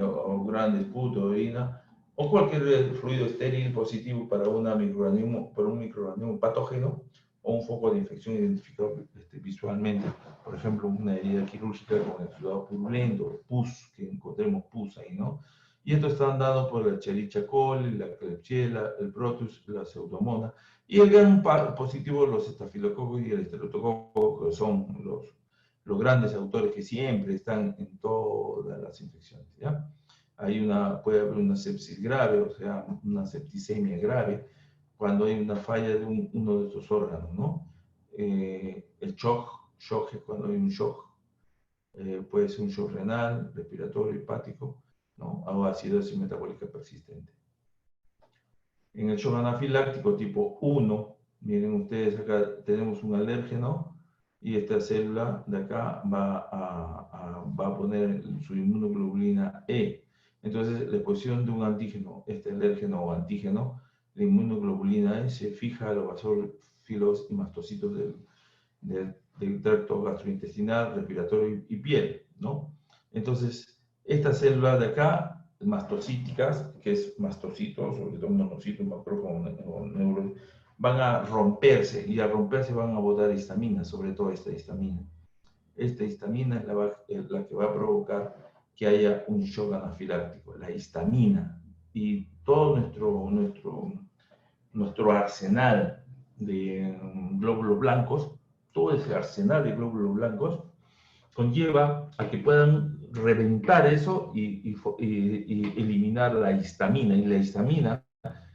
o gran de esputo, orina, o cualquier fluido estéril positivo para un microorganismo patógeno, o un foco de infección identificado visualmente, por ejemplo, una herida quirúrgica con el fluido purulento, pus, que encontremos pus ahí, ¿no? Y esto está dado por la Escherichia coli, la Klebsiella, el Proteus, la Pseudomonas, y el gran positivo, los estafilococos y el estreptococo, que son los grandes autores que siempre están en todas las infecciones, ¿ya? Puede haber una sepsis grave, o sea, una septicemia grave, cuando hay una falla de uno de estos órganos, ¿no? El shock es cuando hay un shock, puede ser un shock renal, respiratorio, hepático, ¿no? O acidosis metabólica persistente. En el shock anafiláctico tipo 1, miren ustedes acá tenemos un alérgeno y esta célula de acá va a poner su inmunoglobulina E. Entonces, la exposición de un antígeno, este alérgeno o antígeno, la inmunoglobulina E se fija a los basófilos y mastocitos del tracto gastrointestinal, respiratorio y piel, ¿no? Entonces, estas células de acá, mastocíticas, que es mastocito, sobre todo monocito, macrófago o neuro, van a romperse, y al romperse van a botar histamina, sobre todo esta histamina. Esta histamina es la que va a provocar que haya un shock anafiláctico, la histamina. Y todo nuestro arsenal de glóbulos blancos, todo ese arsenal de glóbulos blancos, conlleva a que puedan reventar eso y eliminar la histamina. Y la histamina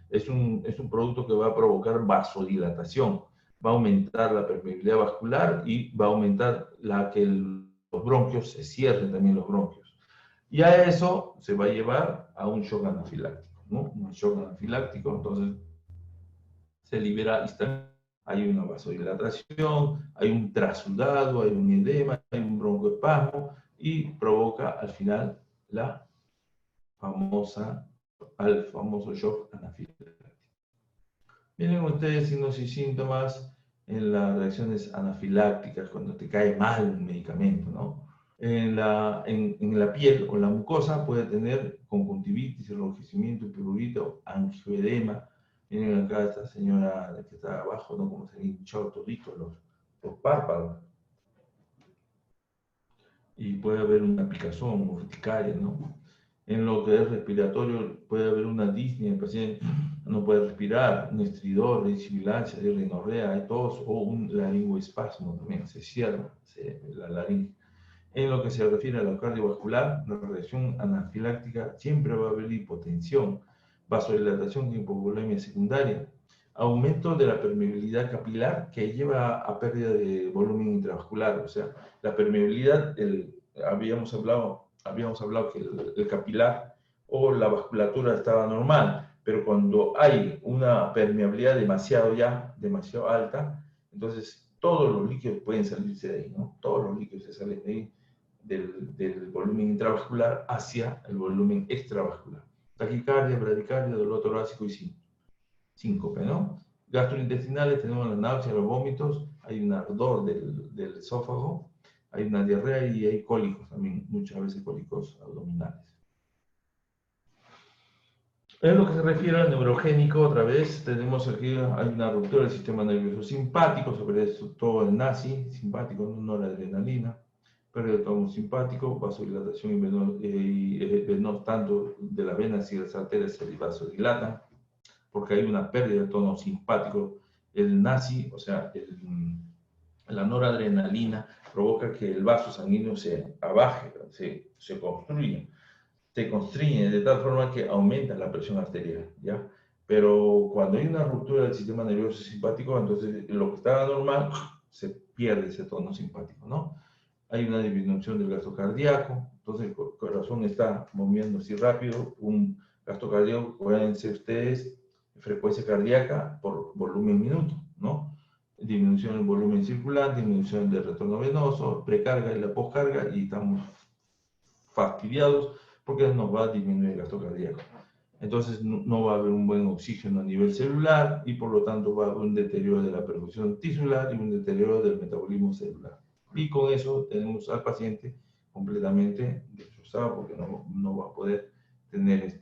es un producto que va a provocar vasodilatación, va a aumentar la permeabilidad vascular y va a aumentar que los bronquios se cierren también los bronquios. Y a eso se va a llevar a un shock anafiláctico, ¿no? Un shock anafiláctico, entonces se libera histamina. Hay una vasodilatación, hay un trasudado, hay un edema, hay un broncoespasmo y provoca al final al famoso shock anafiláctico. Miren ustedes signos y síntomas en las reacciones anafilácticas cuando te cae mal un medicamento, ¿no? En la piel o la mucosa puede tener conjuntivitis, enrojecimiento, prurito, angioedema. Miren acá esta señora que está abajo, ¿no? Como se han hinchado toditos los párpados. Y puede haber una picazón urticaria, ¿no? En lo que es respiratorio puede haber una disnea, el paciente no puede respirar, un estridor, sibilancia, rinorrea, tos o un laringoespasmo también, se cierra la laringe. En lo que se refiere a lo cardiovascular, la reacción anafiláctica siempre va a haber hipotensión, vasodilatación y hipovolemia secundaria, aumento de la permeabilidad capilar que lleva a pérdida de volumen intravascular, o sea, la permeabilidad, habíamos hablado que el capilar o la vasculatura estaba normal, pero cuando hay una permeabilidad demasiado alta, entonces todos los líquidos pueden salirse de ahí, ¿no? Todos los líquidos se salen de ahí, del volumen intravascular hacia el volumen extravascular. Taquicardia, bradicardia, dolor torácico y síncope, ¿no? Gastrointestinales, tenemos la náusea, los vómitos, hay un ardor del esófago, hay una diarrea y hay cólicos también, muchas veces cólicos abdominales. En lo que se refiere al neurogénico, otra vez, tenemos aquí, hay una ruptura del sistema nervioso simpático, sobre esto todo el nazi, simpático, no la adrenalina, pérdida de tono simpático, vasodilatación venosa, tanto de las venas y las arterias se vasodilatan, porque hay una pérdida de tono simpático. El nazi, o sea, la noradrenalina, provoca que el vaso sanguíneo se abaje, se construya, se constriñe de tal forma que aumenta la presión arterial, ¿ya? Pero cuando hay una ruptura del sistema nervioso simpático, entonces lo que estaba normal se pierde ese tono simpático, ¿no? Hay una disminución del gasto cardíaco, entonces el corazón está moviendo así rápido, un gasto cardíaco, acuérdense ustedes, frecuencia cardíaca por volumen minuto, ¿no? Disminución del volumen circular, disminución del retorno venoso, precarga y la poscarga, y estamos fastidiados porque nos va a disminuir el gasto cardíaco. Entonces no va a haber un buen oxígeno a nivel celular y por lo tanto va a haber un deterioro de la perfusión tisular y un deterioro del metabolismo celular. Y con eso tenemos al paciente completamente destrozado porque no va a poder tener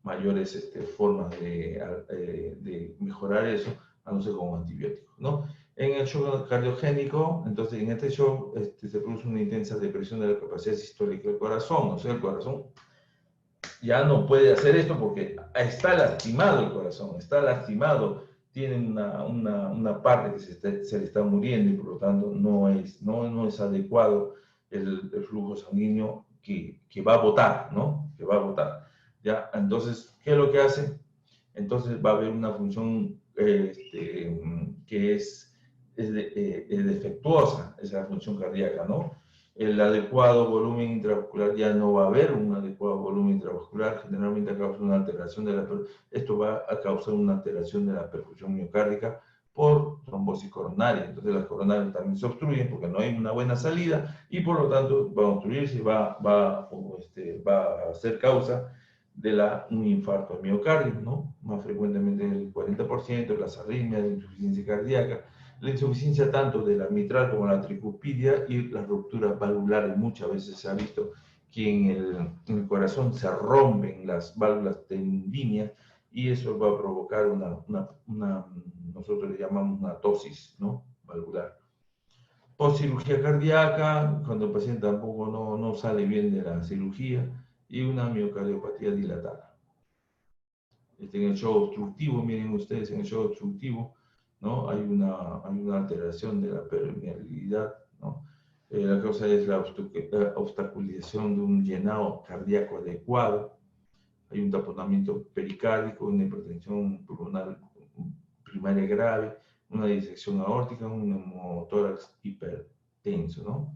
mayores formas de mejorar eso, a no ser con antibióticos, ¿no? En el shock cardiogénico, entonces en este shock se produce una intensa depresión de la capacidad sistólica del corazón, o sea, el corazón ya no puede hacer esto porque está lastimado el corazón, está lastimado, tiene una parte que se le está muriendo y por lo tanto no es adecuado el flujo sanguíneo que va a botar, ¿no? Que va a botar. ¿Ya? Entonces, ¿qué es lo que hace? Entonces va a haber una función que es defectuosa, esa función cardíaca, ¿no? El adecuado volumen intravascular ya no va a haber un adecuado volumen intravascular, generalmente causa una alteración esto va a causar una alteración de la perfusión miocárdica por trombosis coronaria. Entonces las coronarias también se obstruyen porque no hay una buena salida y por lo tanto va a obstruirse y va a ser causa de un infarto al miocardio, ¿no? Más frecuentemente el 40%, las arritmias, la insuficiencia cardíaca, la insuficiencia tanto de la mitral como la tricuspidia y las rupturas valvulares. Muchas veces se ha visto que en el corazón se rompen las válvulas tendíneas y eso va a provocar nosotros le llamamos una tosis, ¿no? Valvular. Post cirugía cardíaca, cuando el paciente tampoco no sale bien de la cirugía, y una miocardiopatía dilatada. En el shock obstructivo, miren ustedes, en el shock obstructivo, ¿no? Hay una alteración de la permeabilidad, ¿no? La causa es la obstaculización de un llenado cardíaco adecuado, hay un taponamiento pericárdico, una hipertensión pulmonar primaria grave, una disección aórtica, un hemotórax hipertenso, ¿no?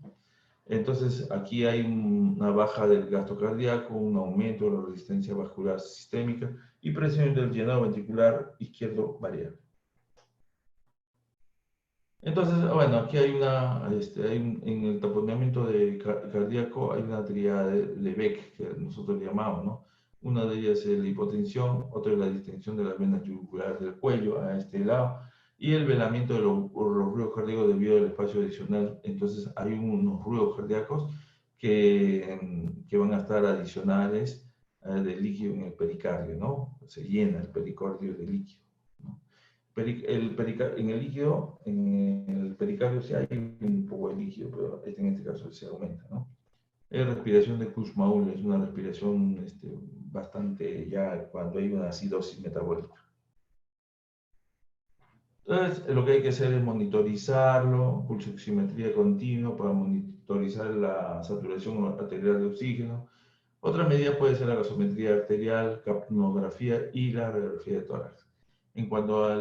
Entonces, aquí hay una baja del gasto cardíaco, un aumento de la resistencia vascular sistémica y presión del llenado ventricular izquierdo variable. Entonces, bueno, aquí hay en el taponamiento cardíaco hay una tríada de Beck, que nosotros llamamos, ¿no? Una de ellas es la hipotensión, otra es la distensión de las venas yugulares del cuello a este lado, y el velamiento de los ruidos cardíacos debido al espacio adicional. Entonces, hay unos ruidos cardíacos que van a estar adicionales de líquido en el pericardio, ¿no? Se llena el pericardio de líquido. En el líquido, en el pericardio sí hay un poco de líquido, pero en este caso se aumenta, ¿no? Es respiración de Kussmaul, es una respiración bastante ya cuando hay una acidosis metabólica. Entonces, lo que hay que hacer es monitorizarlo, pulsoximetría continua para monitorizar la saturación arterial de oxígeno. Otra medida puede ser la gasometría arterial, capnografía y la radiografía de tórax. En cuanto a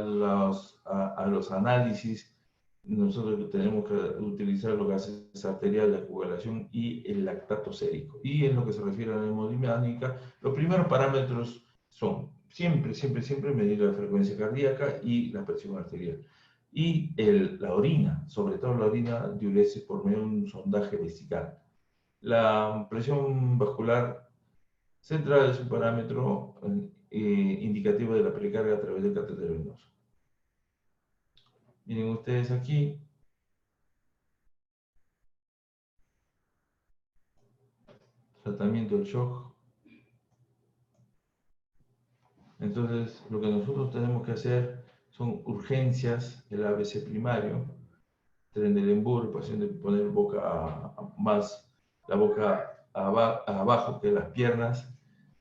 los análisis, nosotros tenemos que utilizar los gases arteriales, la coagulación y el lactato sérico. Y en lo que se refiere a la hemodinámica, los primeros parámetros son siempre medir la frecuencia cardíaca y la presión arterial. Y la orina, sobre todo la orina diuresis por medio de un sondaje vesical. La presión vascular central es un parámetro indicativo de la precarga a través del catéter venoso. Miren ustedes aquí. Tratamiento del shock. Entonces, lo que nosotros tenemos que hacer son urgencias, el ABC primario, Trendelenburg, paciente poner más la boca abajo que las piernas,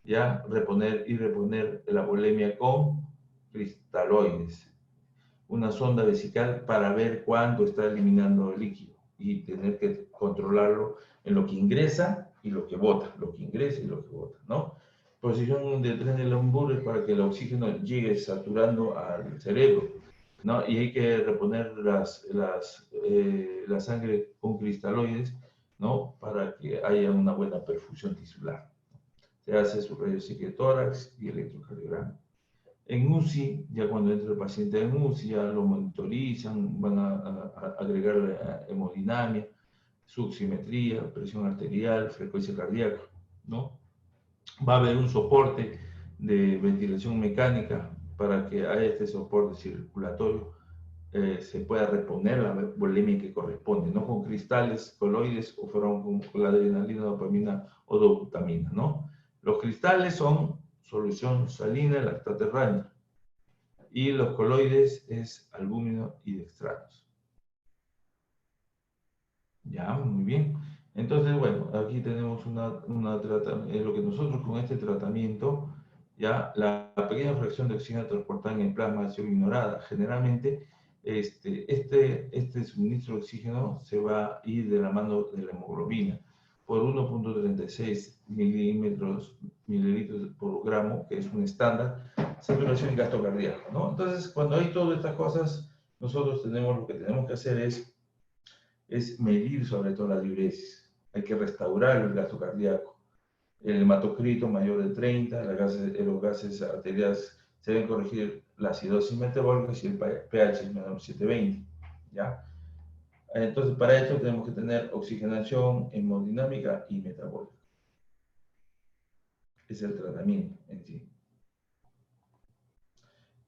ya reponer la volemia con cristaloides, una sonda vesical para ver cuánto está eliminando el líquido y tener que controlarlo en lo que ingresa y lo que bota, lo que ingresa y lo que bota, ¿no? Posición de Trendelenburg es para que el oxígeno llegue saturando al cerebro, ¿no? Y hay que reponer la sangre con cristaloides, ¿no? Para que haya una buena perfusión tisular. Se hace su rayos X de tórax y electrocardiograma. En UCI, ya cuando entra el paciente en UCI, ya lo monitorizan, van a agregar hemodinamia, su oximetría, presión arterial, frecuencia cardíaca, ¿no? Va a haber un soporte de ventilación mecánica para que a este soporte circulatorio se pueda reponer la volemia que corresponde, no con cristales, coloides o fueron con la adrenalina, dopamina o dobutamina, ¿no? Los cristales son solución salina, lactaterránea, y los coloides es albúmino y dextranos. Ya, muy bien. Entonces, bueno, aquí tenemos lo que nosotros con este tratamiento, ya la pequeña fracción de oxígeno transportada en el plasma ha sido ignorada. Generalmente, este suministro de oxígeno se va a ir de la mano de la hemoglobina por 1.36 mililitros por gramo, que es un estándar, saturación y gasto cardíaco, ¿no? Entonces, cuando hay todas estas cosas, nosotros lo que tenemos que hacer es medir sobre todo la diuresis. Hay que restaurar el gasto cardíaco. El hematocrito mayor de 30, los gases arteriales se deben corregir la acidosis metabólica si el pH es menor de 720, ¿ya? Entonces, para esto tenemos que tener oxigenación hemodinámica y metabólica. Es el tratamiento en sí.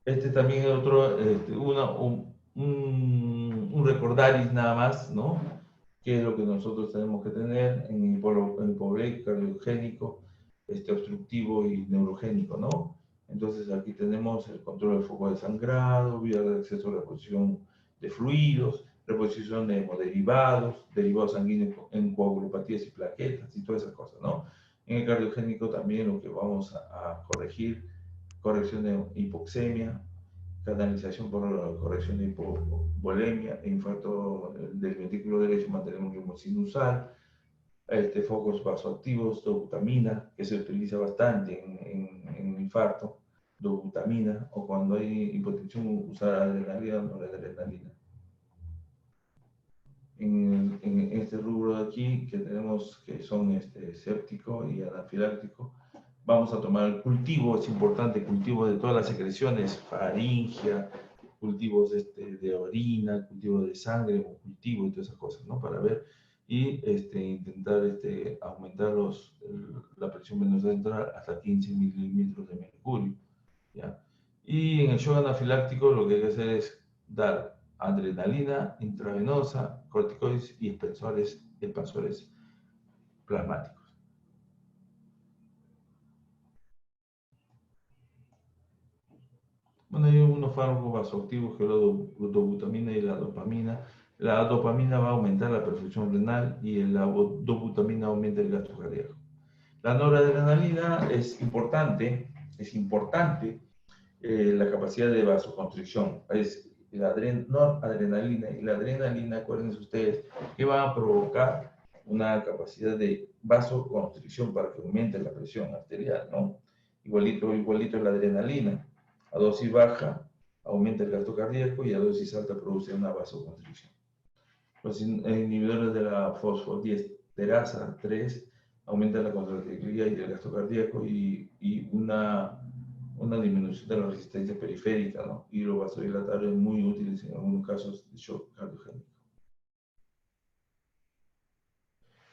Este también es otro, un recordaris nada más, ¿no? ¿Qué es lo que nosotros tenemos que tener en hipovolémico, cardiogénico, obstructivo y neurogénico, ¿no? Entonces aquí tenemos el control del foco de sangrado, vía de acceso a la reposición de fluidos, reposición de hemoderivados, derivados sanguíneos en coagulopatías y plaquetas y todas esas cosas, ¿no? En el cardiogénico también lo que vamos a corregir, corrección de hipoxemia, canalización por la corrección de hipovolemia e infarto del ventrículo derecho, mantenemos ritmo sinusal, focos vasoactivos, dobutamina, que se utiliza bastante en infarto, dobutamina, o cuando hay hipotensión, usar adrenalina o noradrenalina. En este rubro de aquí, que tenemos que son séptico y anafiláctico, vamos a tomar el cultivo, es importante, cultivo de todas las secreciones, faringia, cultivos de orina, cultivo de sangre, o cultivo y todas esas cosas, ¿no? Para ver y intentar aumentar la presión venosa central hasta 15 milímetros de mercurio, ¿ya? Y en el shock anafiláctico lo que hay que hacer es dar adrenalina intravenosa, corticoides y expansores plasmáticos. Bueno, hay unos fármacos vasoactivos que es la dobutamina y la dopamina. La dopamina va a aumentar la perfusión renal y la dobutamina aumenta el gasto cardíaco. La noradrenalina es importante la capacidad de vasoconstricción. Es la noradrenalina y la adrenalina, acuérdense ustedes, que van a provocar una capacidad de vasoconstricción para que aumente la presión arterial, ¿no? Igualito la adrenalina. A dosis baja aumenta el gasto cardíaco y a dosis alta produce una vasoconstricción. Los inhibidores de la fosfodiesterasa 3 aumentan la contractilidad y el gasto cardíaco y una disminución de la resistencia periférica, ¿no? Y los vasodilatadores muy útiles en algunos casos de shock cardiogénico.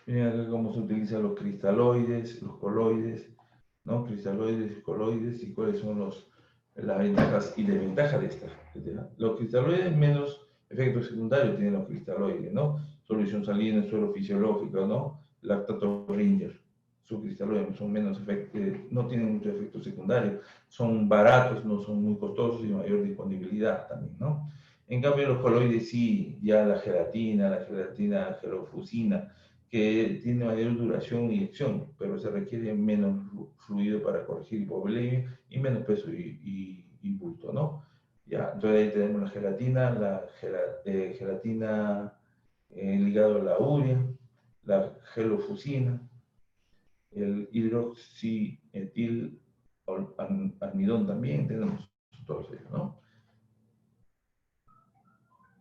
Miren acá cómo se utilizan los cristaloides, los coloides, ¿no? Cristaloides y coloides y cuáles son las ventajas y desventajas de estas. Los cristaloides menos efectos secundarios tienen los cristaloides, ¿no? Solución salina, suelo fisiológico, ¿no? Lactato Ringer, subcristaloides, son menos no tienen mucho efecto secundario, son baratos, no son muy costosos y mayor disponibilidad también, ¿no? En cambio, los coloides sí, ya la gelatina gelofusina, que tiene mayor duración y acción, pero se requiere menos fluido para corregir hipovolemia y menos peso y bulto, ¿no? Ya, entonces ahí tenemos la gelatina ligado a la urea, la gelofusina, el hidroxietil almidón también, tenemos todos ellos, ¿no?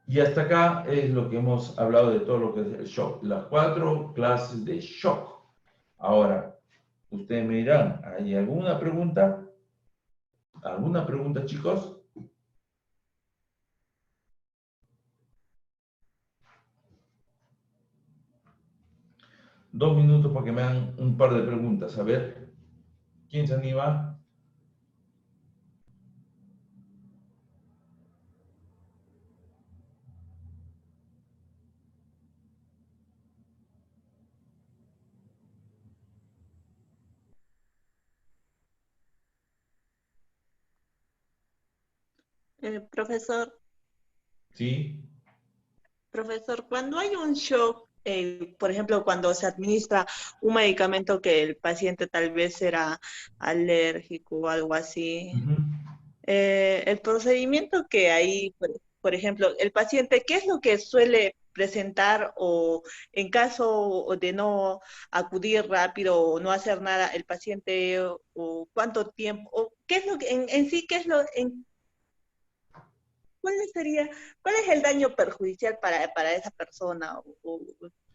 Y hasta acá es lo que hemos hablado de todo lo que es el shock, las 4 clases de shock. Ahora, ustedes me dirán, ¿hay alguna pregunta? ¿Alguna pregunta, chicos? Dos minutos para que me hagan un par de preguntas. A ver, ¿quién se anima? Profesor, Sí. profesor, cuando hay un shock, por ejemplo, cuando se administra un medicamento que el paciente tal vez era alérgico o algo así, Ujú. el procedimiento que hay, por ejemplo, el paciente, ¿qué es lo que suele presentar o en caso de no acudir rápido o no hacer nada el paciente o cuánto tiempo o qué es lo que en sí qué es lo en cuál sería cuál es el daño perjudicial para esa persona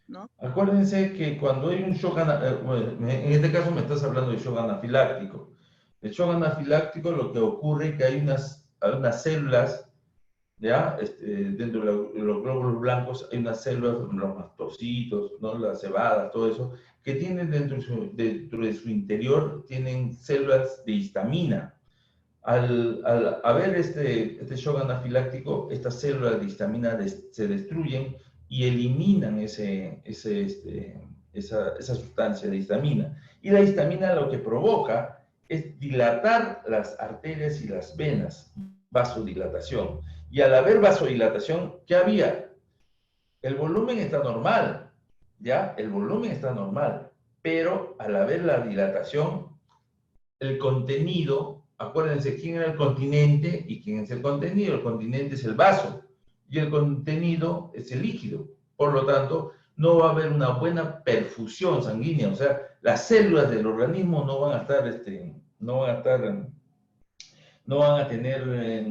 ¿no? Acuérdense que cuando hay un shock, bueno, en este caso me estás hablando de shock anafiláctico. El shock anafiláctico lo que ocurre es que hay unas células, ¿ya? Dentro de los glóbulos blancos hay unas células, los mastocitos, ¿no? Las cebadas, todo eso, que tienen dentro de su interior, tienen células de histamina. Al haber este shock anafiláctico, estas células de histamina se destruyen y eliminan esa sustancia de histamina. Y la histamina lo que provoca es dilatar las arterias y las venas, vasodilatación. Y al haber vasodilatación, ¿qué había? El volumen está normal, ¿ya? El volumen está normal, pero al haber la dilatación, el contenido, acuérdense quién era el continente y quién es el contenido. El continente es el vaso y el contenido es el líquido. Por lo tanto, no va a haber una buena perfusión sanguínea, o sea, las células del organismo no van a estar, no van a tener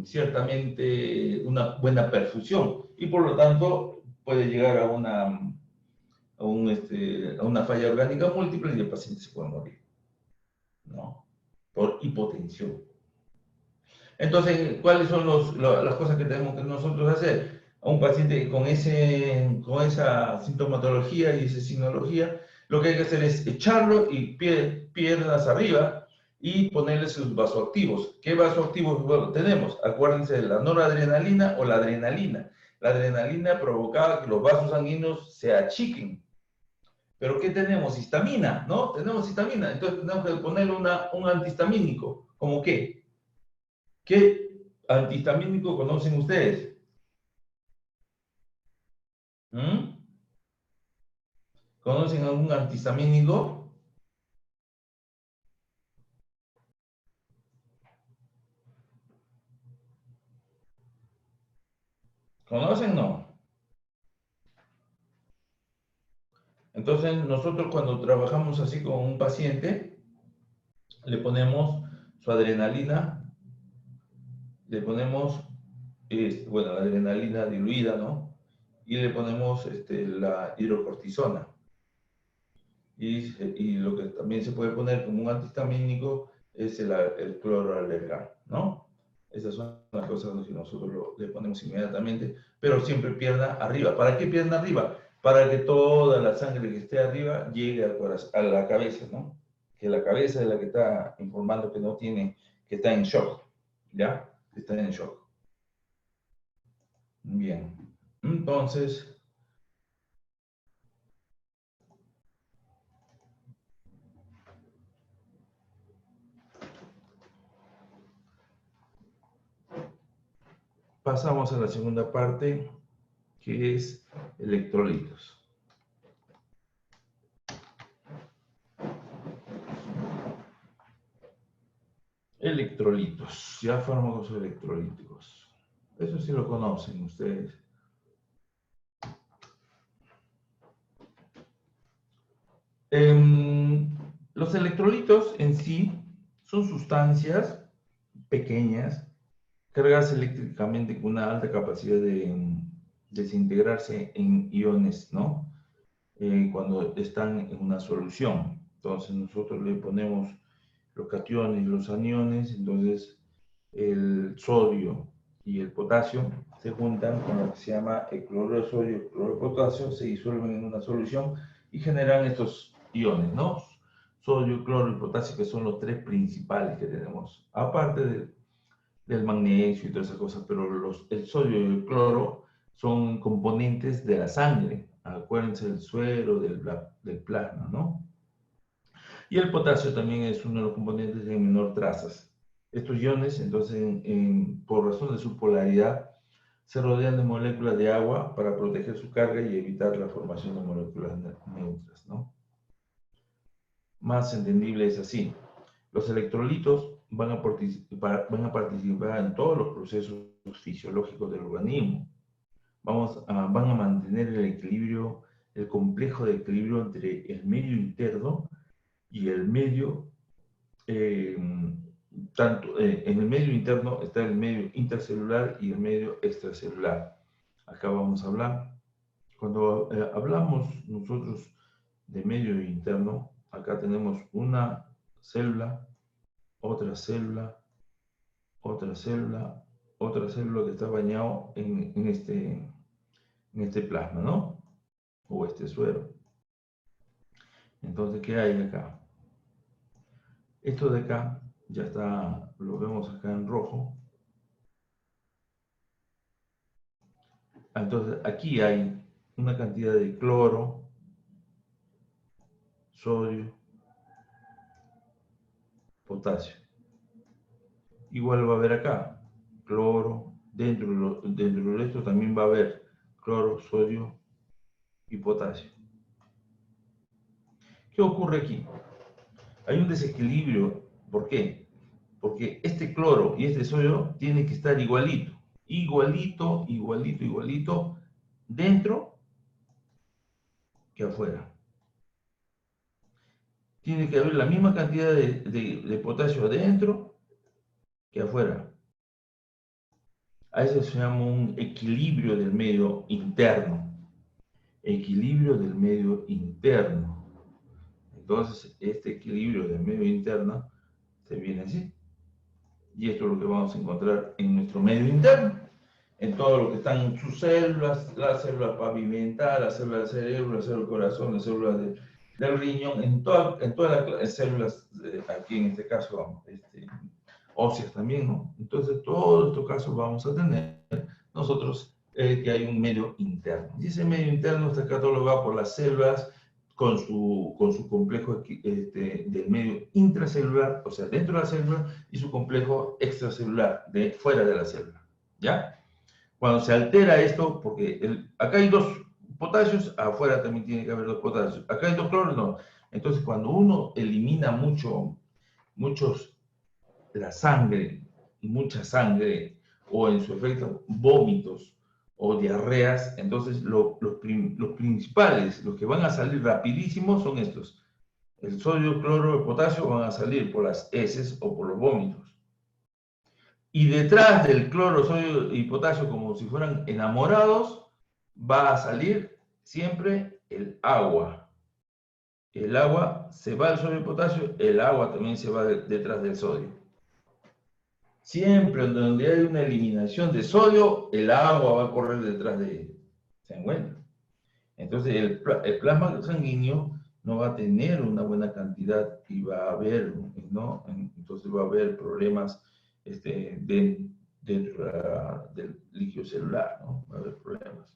ciertamente una buena perfusión y por lo tanto puede llegar a una falla orgánica múltiple y el paciente se puede morir, ¿no? Por hipotensión. Entonces, ¿cuáles son las cosas que tenemos que nosotros hacer? A un paciente con esa sintomatología y esa sinología, lo que hay que hacer es echarlo y piernas arriba y ponerle sus vasoactivos. ¿Qué vasoactivos tenemos? Acuérdense de la noradrenalina o la adrenalina. La adrenalina provocaba que los vasos sanguíneos se achiquen. ¿Pero qué tenemos? Histamina, ¿no? Tenemos histamina. Entonces tenemos que ponerle un antihistamínico. ¿Cómo qué? ¿Qué antihistamínico conocen ustedes? ¿Mm? ¿Conocen algún antihistamínico? ¿Conocen? No. Entonces, nosotros cuando trabajamos así con un paciente, le ponemos su adrenalina, le ponemos, bueno, la adrenalina diluida, ¿no? Y le ponemos la hidrocortisona. Y lo que también se puede poner como un antihistamínico es el cloroalergán, ¿no? Esas son las cosas que nosotros le ponemos inmediatamente, pero siempre pierna arriba. ¿Para qué pierna arriba? Para que toda la sangre que esté arriba llegue al corazón, a la cabeza, ¿no? Que la cabeza es la que está informando que no tiene, que está en shock, ¿ya? Está en shock. Bien. Entonces, pasamos a la segunda parte, que es electrolitos. Electrolitos, ya fármacos electrolíticos. Eso sí lo conocen ustedes. Los electrolitos en sí son sustancias pequeñas, cargadas eléctricamente con una alta capacidad de desintegrarse en iones, ¿no? Cuando están en una solución. Entonces nosotros le ponemos los cationes y los aniones, entonces el sodio y el potasio se juntan con lo que se llama el cloruro de sodio y el cloruro de potasio, se disuelven en una solución y generan estos iones, ¿no? Sodio, cloro y potasio, que son los tres principales que tenemos, aparte del magnesio y todas esas cosas, pero el sodio y el cloro son componentes de la sangre, acuérdense del suero, del plasma, ¿no? Y el potasio también es uno de los componentes en menor trazas. Estos iones, entonces, por razón de su polaridad, se rodean de moléculas de agua para proteger su carga y evitar la formación de moléculas neutras, ¿no? Más entendible es así. Los electrolitos van a participar en todos los procesos fisiológicos del organismo. Van a mantener el equilibrio, el complejo de equilibrio entre el medio interno y el medio, en el medio interno está el medio intracelular y el medio extracelular. Acá vamos a hablar, cuando hablamos nosotros de medio interno, acá tenemos una célula, otra célula, otra célula, otra célula que está bañado en este plasma, ¿no? O este suero. Entonces, ¿qué hay acá? Esto de acá ya está, lo vemos acá en rojo. Entonces, aquí hay una cantidad de cloro, sodio, potasio. Igual va a haber acá cloro, dentro de esto también va a haber cloro, sodio y potasio. ¿Qué ocurre aquí? Hay un desequilibrio. ¿Por qué? Porque este cloro y este sodio tienen que estar igualito, igualito, igualito, igualito, dentro que afuera. Tiene que haber la misma cantidad de potasio adentro que afuera. A eso se llama un equilibrio del medio interno. Equilibrio del medio interno. Entonces, este equilibrio del medio interno se viene así. Y esto es lo que vamos a encontrar en nuestro medio interno. En todo lo que están en sus células, la célula pavimental, la célula del cerebro, la célula del corazón, la célula del riñón, en todas las células, aquí en este caso, óseas también, ¿no? Entonces, todos estos casos vamos a tener nosotros que hay un medio interno. Y ese medio interno está catalogado por las células con su complejo del medio intracelular, o sea, dentro de la célula, y su complejo extracelular, fuera de la célula, ¿ya? Cuando se altera esto, porque acá hay dos potasios, afuera también tiene que haber dos potasios. Acá hay dos cloros, no. Entonces, cuando uno elimina la sangre, mucha sangre, o en su efecto vómitos o diarreas, entonces los principales, los que van a salir rapidísimo son estos. El sodio, cloro, el potasio van a salir por las heces o por los vómitos. Y detrás del cloro, sodio y potasio, como si fueran enamorados, va a salir siempre el agua. El agua se va al sodio y potasio, el agua también se va detrás del sodio. Siempre donde hay una eliminación de sodio, el agua va a correr detrás de él. ¿Se encuentra? Entonces el plasma sanguíneo no va a tener una buena cantidad y va a haber, ¿no? Entonces va a haber problemas dentro del líquido celular, ¿no? Va a haber problemas.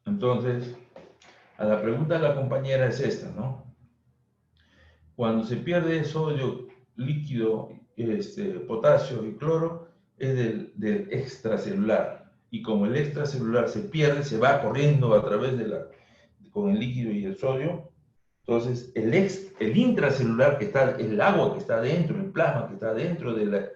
Entonces, a la pregunta de la compañera es esta, ¿no? Cuando se pierde sodio, líquido, potasio y cloro, es del extracelular. Y como el extracelular se pierde, se va corriendo a través con el líquido y el sodio. Entonces, el intracelular, que está, el agua que está dentro, el plasma que está dentro de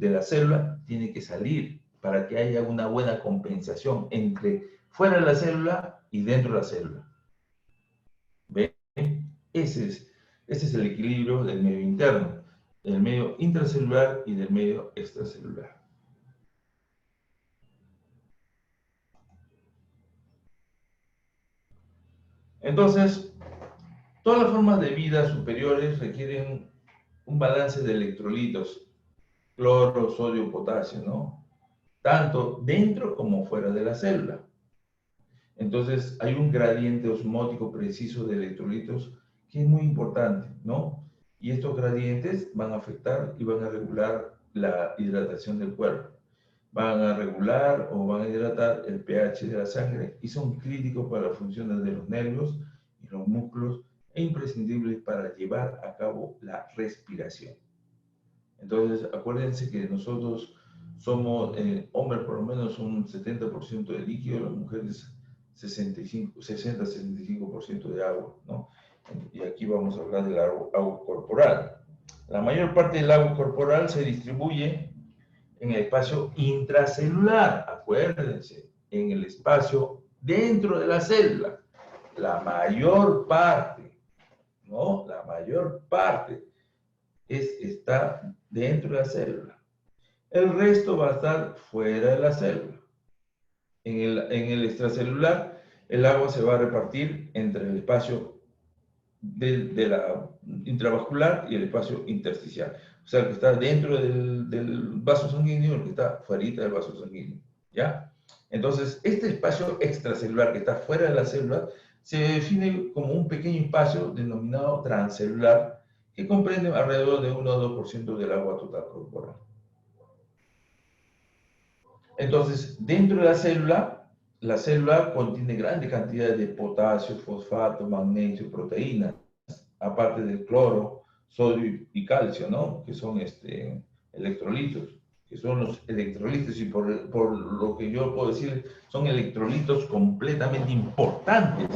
la célula, tiene que salir para que haya una buena compensación entre fuera de la célula y dentro de la célula. ¿Ven? Ese es el equilibrio del medio interno, del medio intracelular y del medio extracelular. Entonces, todas las formas de vida superiores requieren un balance de electrolitos, cloro, sodio, potasio, ¿no? Tanto dentro como fuera de la célula. Entonces, hay un gradiente osmótico preciso de electrolitos que es muy importante, ¿no? Y estos gradientes van a afectar y van a regular la hidratación del cuerpo. Van a regular o van a hidratar el pH de la sangre y son críticos para las funciones de los nervios y los músculos e imprescindibles para llevar a cabo la respiración. Entonces, acuérdense que nosotros somos, hombres por lo menos un 70% de líquido, las mujeres 60-65% de agua, ¿no? Y aquí vamos a hablar del agua corporal. La mayor parte del agua corporal se distribuye en el espacio intracelular, acuérdense, en el espacio dentro de la célula. La mayor parte, ¿no? La mayor parte está dentro de la célula. El resto va a estar fuera de la célula. En el extracelular, el agua se va a repartir entre el espacio de la intravascular y el espacio intersticial. O sea, el que está dentro del vaso sanguíneo y el que está fuera del vaso sanguíneo. ¿Ya? Entonces, este espacio extracelular que está fuera de la célula se define como un pequeño espacio denominado transcelular que comprende alrededor de 1 o 2% del agua total corporal. Entonces, dentro de la célula contiene grandes cantidades de potasio, fosfato, magnesio, proteínas, aparte del cloro, sodio y calcio, ¿no? Que son electrolitos, que son los electrolitos, y por lo que yo puedo decir, son electrolitos completamente importantes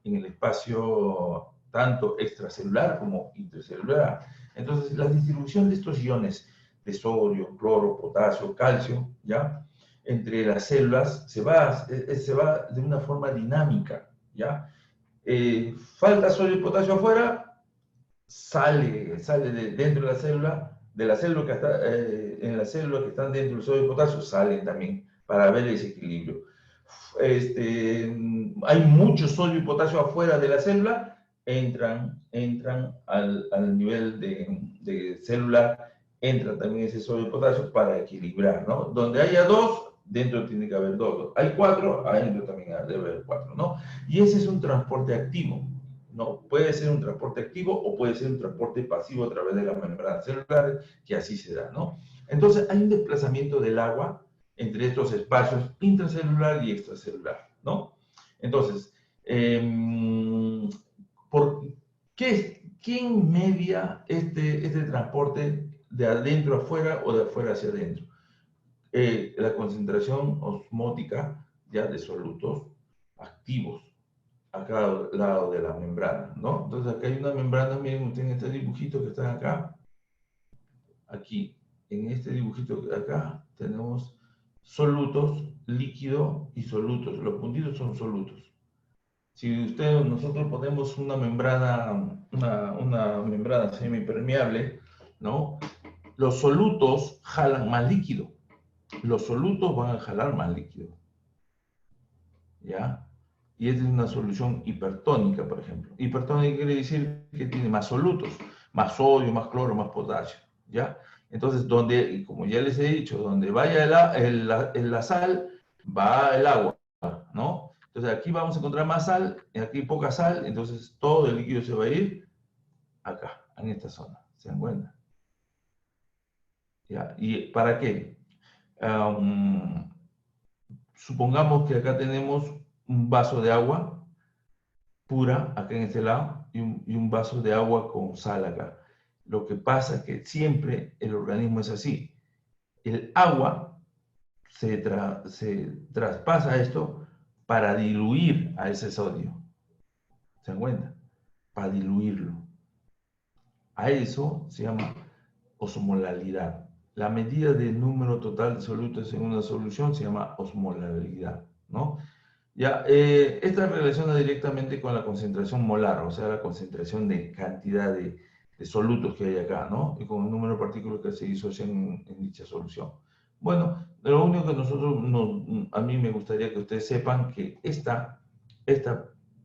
en el espacio tanto extracelular como intracelular. Entonces, la distribución de estos iones de sodio, cloro, potasio, calcio, ¿ya? Entre las células se va de una forma dinámica, ¿ya? Falta sodio y potasio afuera, sale dentro de la célula que está, en las células que están dentro del sodio y potasio, salen también para ver ese equilibrio. Hay mucho sodio y potasio afuera de la célula, entran al nivel de célula, entra también ese sodio y potasio para equilibrar, ¿no? Donde haya 2, dentro tiene que haber 2. Hay 4, adentro también debe haber 4, ¿no? Y ese es un transporte activo, ¿no? Puede ser un transporte activo o puede ser un transporte pasivo a través de las membranas celulares, que así se da, ¿no? Entonces, hay un desplazamiento del agua entre estos espacios intracelular y extracelular, ¿no? Entonces, ¿quién media este transporte de adentro a afuera o de afuera hacia adentro? La concentración osmótica ya de solutos activos a cada lado de la membrana, ¿no? Entonces, acá hay una membrana, miren ustedes en este dibujito que está acá, aquí, en este dibujito de acá, tenemos solutos, líquido y solutos. Los puntitos son solutos. Si nosotros ponemos una membrana semipermeable, ¿no? Los solutos jalan más líquido. Los solutos van a jalar más líquido. ¿Ya? Y esta es una solución hipertónica, por ejemplo. Hipertónica quiere decir que tiene más solutos, más sodio, más cloro, más potasio. ¿Ya? Entonces, y como ya les he dicho, donde vaya la sal, va el agua, ¿no? Entonces, aquí vamos a encontrar más sal, aquí poca sal, entonces todo el líquido se va a ir acá, en esta zona. ¿Se dan cuenta? ¿Ya? ¿Y para qué? Supongamos que acá tenemos un vaso de agua pura acá en este lado y un vaso de agua con sal acá. Lo que pasa es que siempre el organismo es así. El agua se traspasa esto para diluir a ese sodio. ¿Se dan cuenta? Para diluirlo. A eso se llama osmolalidad. La medida del número total de solutos en una solución se llama osmolalidad, ¿no? Ya, esta relaciona directamente con la concentración molar, o sea, la concentración de cantidad de solutos que hay acá, ¿no? Y con el número de partículas que se disocian en dicha solución. Bueno, lo único que a mí me gustaría que ustedes sepan que esta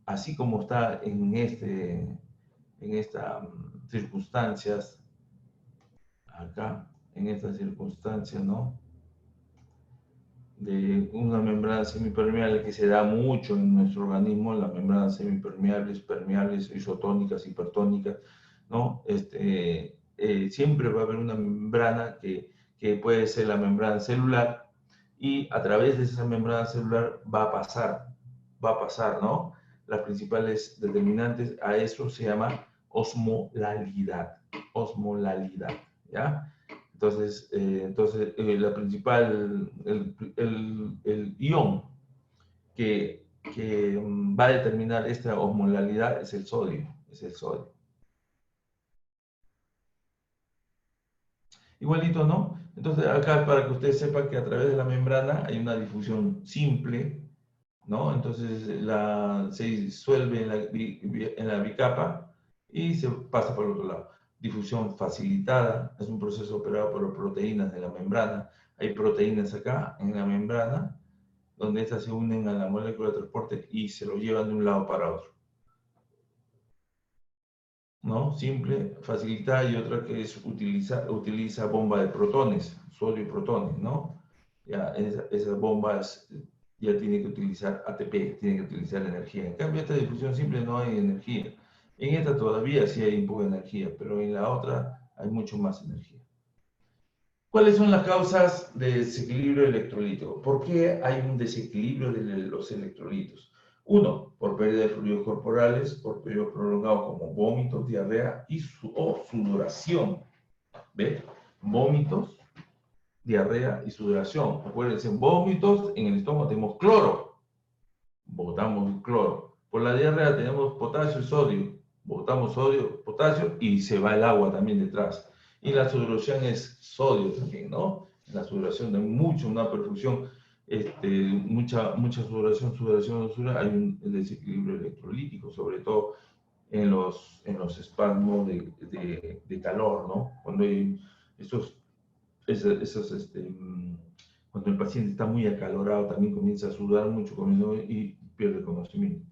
así como está en estas circunstancias, acá, en estas circunstancias, ¿no? De una membrana semipermeable que se da mucho en nuestro organismo, las membranas semipermeables, permeables, isotónicas, hipertónicas, ¿no? Siempre va a haber una membrana que puede ser la membrana celular y a través de esa membrana celular va a pasar, ¿no? Las principales determinantes, a eso se llama osmolalidad, ¿ya? Entonces, la principal, el ion que va a determinar esta osmolalidad es el sodio, Igualito, ¿no? Entonces, acá para que ustedes sepan que a través de la membrana hay una difusión simple, ¿no? Entonces, se disuelve en la bicapa y se pasa por el otro lado. Difusión facilitada, es un proceso operado por proteínas de la membrana. Hay proteínas acá en la membrana, donde estas se unen a la molécula de transporte y se lo llevan de un lado para otro. ¿No? Simple, facilitada, y otra que es utiliza bomba de protones, sodio y protones, ¿no? Ya, esas bombas ya tienen que utilizar ATP, tienen que utilizar energía. En cambio, esta difusión simple no hay energía. En esta todavía sí hay un poco de energía, pero en la otra hay mucho más energía. ¿Cuáles son las causas de desequilibrio electrolítico? ¿Por qué hay un desequilibrio de los electrolitos? Uno, por pérdida de fluidos corporales, por periodos prolongados como vómitos, diarrea o sudoración. ¿Ve? Vómitos, diarrea y sudoración. Acuérdense, vómitos, en el estómago tenemos cloro. Botamos cloro. Por la diarrea tenemos potasio y sodio. Botamos sodio, potasio y se va el agua también detrás. Y la sudoración es sodio también, ¿no? La sudoración de una perfusión, mucha sudoración, hay un desequilibrio electrolítico, sobre todo en los espasmos de calor, ¿no? Cuando hay cuando el paciente está muy acalorado, también comienza a sudar mucho y pierde conocimiento.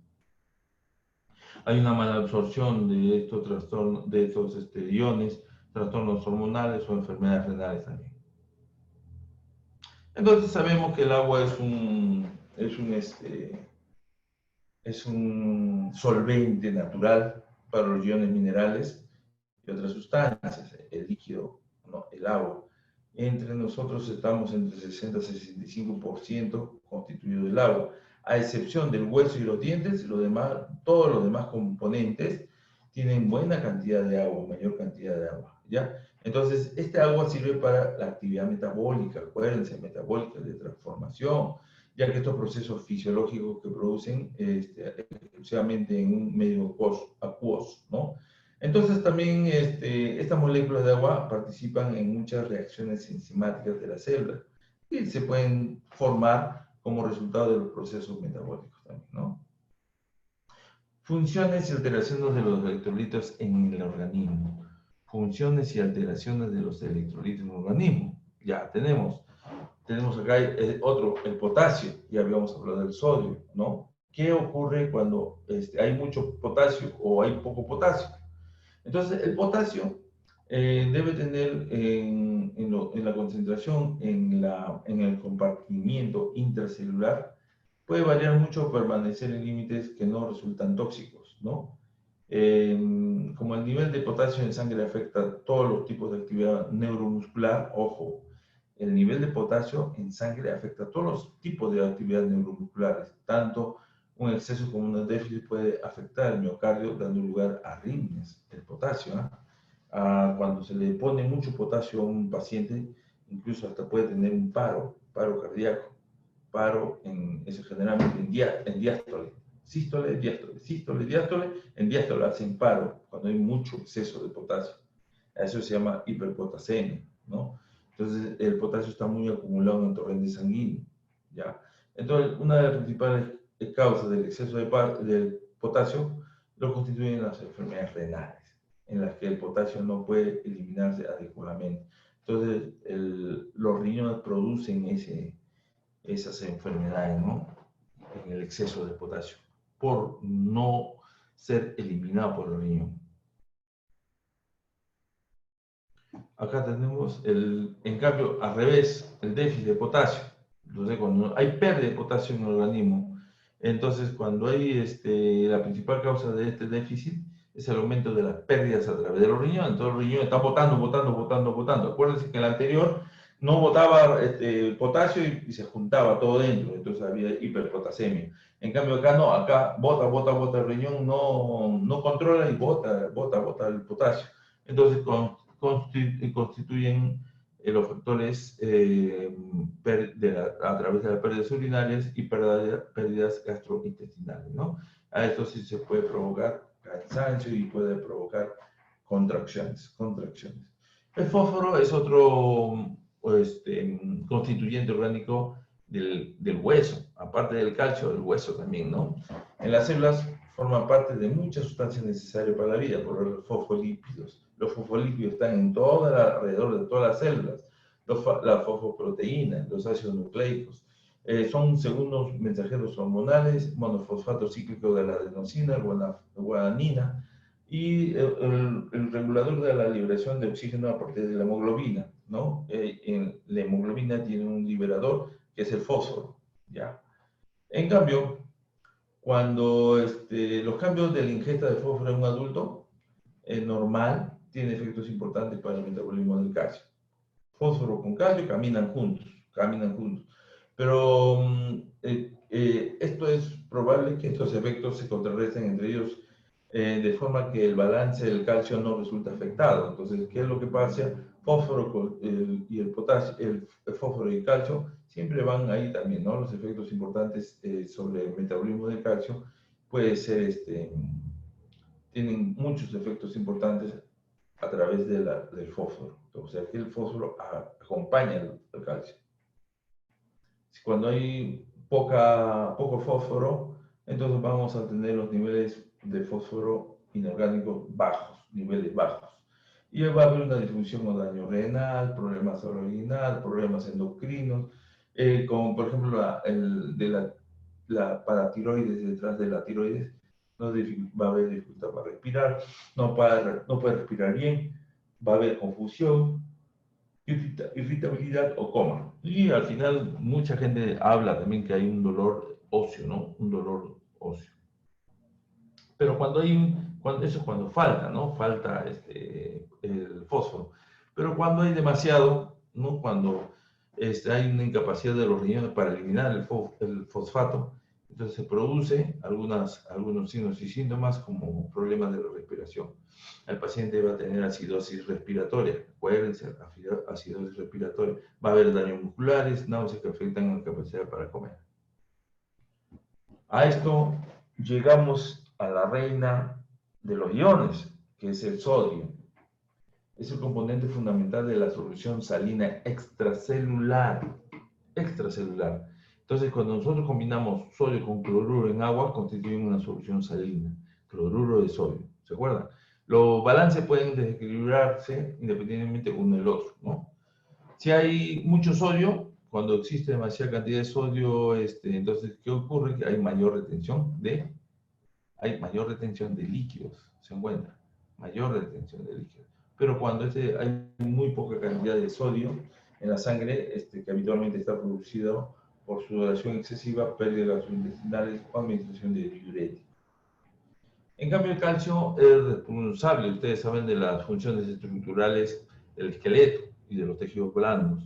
Hay una mala absorción de estos trastornos, de estos iones, trastornos hormonales o enfermedades renales también. Entonces sabemos que el agua es un solvente natural para los iones minerales y otras sustancias, el líquido, ¿no? El agua. Entre nosotros estamos entre 60 y 65% constituido del agua, a excepción del hueso y los dientes, todos los demás componentes tienen buena cantidad de agua, mayor cantidad de agua, ¿ya? Entonces, este agua sirve para la actividad metabólica, acuérdense, metabólica de transformación, ya que estos procesos fisiológicos que producen exclusivamente en un medio acuoso, ¿no? Entonces también estas moléculas de agua participan en muchas reacciones enzimáticas de las células y se pueden formar como resultado de los procesos metabólicos también, ¿no? Funciones y alteraciones de los electrolitos en el organismo. Funciones y alteraciones de los electrolitos en el organismo. Ya tenemos acá el potasio, ya habíamos hablado del sodio, ¿no? ¿Qué ocurre cuando hay mucho potasio o hay poco potasio? Entonces, el potasio debe tener en la concentración, en el compartimiento intracelular, puede variar mucho o permanecer en límites que no resultan tóxicos, ¿no? Como el nivel de potasio en sangre afecta todos los tipos de actividad neuromuscular, ojo, el nivel de potasio en sangre afecta a todos los tipos de actividades neuromusculares, tanto un exceso como un déficit puede afectar el miocardio, dando lugar a arritmias. El potasio, cuando se le pone mucho potasio a un paciente, incluso hasta puede tener un paro cardíaco, eso generalmente en diástole, sístole, diástole, sístole, diástole, en diástole hacen paro cuando hay mucho exceso de potasio. A eso se llama hiperpotasemia, ¿no? Entonces, el potasio está muy acumulado en el torrente sanguíneo, ¿ya? Entonces, una de las principales causas del exceso del potasio lo constituyen las enfermedades renales, en las que el potasio no puede eliminarse adecuadamente. Entonces, los riñones producen esas enfermedades, ¿no? En el exceso de potasio, por no ser eliminado por el riñón. Acá tenemos, en cambio, al revés, el déficit de potasio. Entonces, cuando hay pérdida de potasio en el organismo, entonces cuando hay la principal causa de este déficit es el aumento de las pérdidas a través de los riñones. Entonces, los riñones están botando. Acuérdense que el anterior no botaba potasio y se juntaba todo dentro, entonces había hiperpotasemia. En cambio acá no, acá bota el riñón, no controla y bota el potasio. Entonces constituyen los factores a través de las pérdidas urinarias y pérdidas gastrointestinales, ¿no? A esto sí se puede provocar cansancio y puede provocar contracciones. El fósforo es otro constituyente orgánico del hueso, aparte del calcio, del hueso también, ¿no? En las células forma parte de muchas sustancias necesarias para la vida, por los fosfolípidos. Los fosfolípidos están alrededor de todas las células. Las fosfoproteínas, los ácidos nucleicos, son segundos mensajeros hormonales, monofosfato cíclico de la adenosina, guanina, y el regulador de la liberación de oxígeno a partir de la hemoglobina, ¿no? La hemoglobina tiene un liberador que es el fósforo, ¿ya? En cambio, cuando los cambios de la ingesta de fósforo en un adulto normal tiene efectos importantes para el metabolismo del calcio. Fósforo con calcio caminan juntos. Pero esto es probable que estos efectos se contrarresten entre ellos de forma que el balance del calcio no resulta afectado. Entonces, ¿qué es lo que pasa? Fósforo y el potasio, el fósforo y el calcio siempre van ahí también, ¿no? Los efectos importantes sobre el metabolismo del calcio puede ser, tienen muchos efectos importantes a través del fósforo. O sea, que el fósforo acompaña el calcio. Cuando hay poco fósforo, entonces vamos a tener los niveles de fósforo inorgánico niveles bajos. Y va a haber una disfunción o daño renal, problemas renal, problemas endocrinos, como por ejemplo la paratiroides detrás de la tiroides, va a haber dificultad para respirar, no puede respirar bien, va a haber confusión, irritabilidad o coma. Y al final mucha gente habla también que hay un dolor óseo, ¿no? Un dolor óseo. Pero eso es cuando falta, ¿no? Falta el fósforo. Pero cuando hay demasiado, ¿no? Cuando hay una incapacidad de los riñones para eliminar el fosfato, entonces se produce algunos signos y síntomas como problemas de la respiración. El paciente va a tener acidosis respiratoria, acuérdense, acidosis respiratoria. Va a haber daños musculares, náuseas que afectan la capacidad para comer. A esto llegamos a la reina de los iones, que es el sodio. Es el componente fundamental de la solución salina extracelular. Entonces, cuando nosotros combinamos sodio con cloruro en agua, constituyen una solución salina, cloruro de sodio. ¿Se acuerdan? Los balances pueden desequilibrarse independientemente uno del otro, ¿no? Si hay mucho sodio, cuando existe demasiada cantidad de sodio, entonces, ¿qué ocurre? Que hay mayor retención de líquidos, se encuentra, mayor retención de líquidos. Pero cuando hay muy poca cantidad de sodio en la sangre, que habitualmente está producido por sudoración excesiva, pérdida gastrointestinales o administración de diuréticos. En cambio, el calcio es responsable, ustedes saben, de las funciones estructurales del esqueleto y de los tejidos blandos.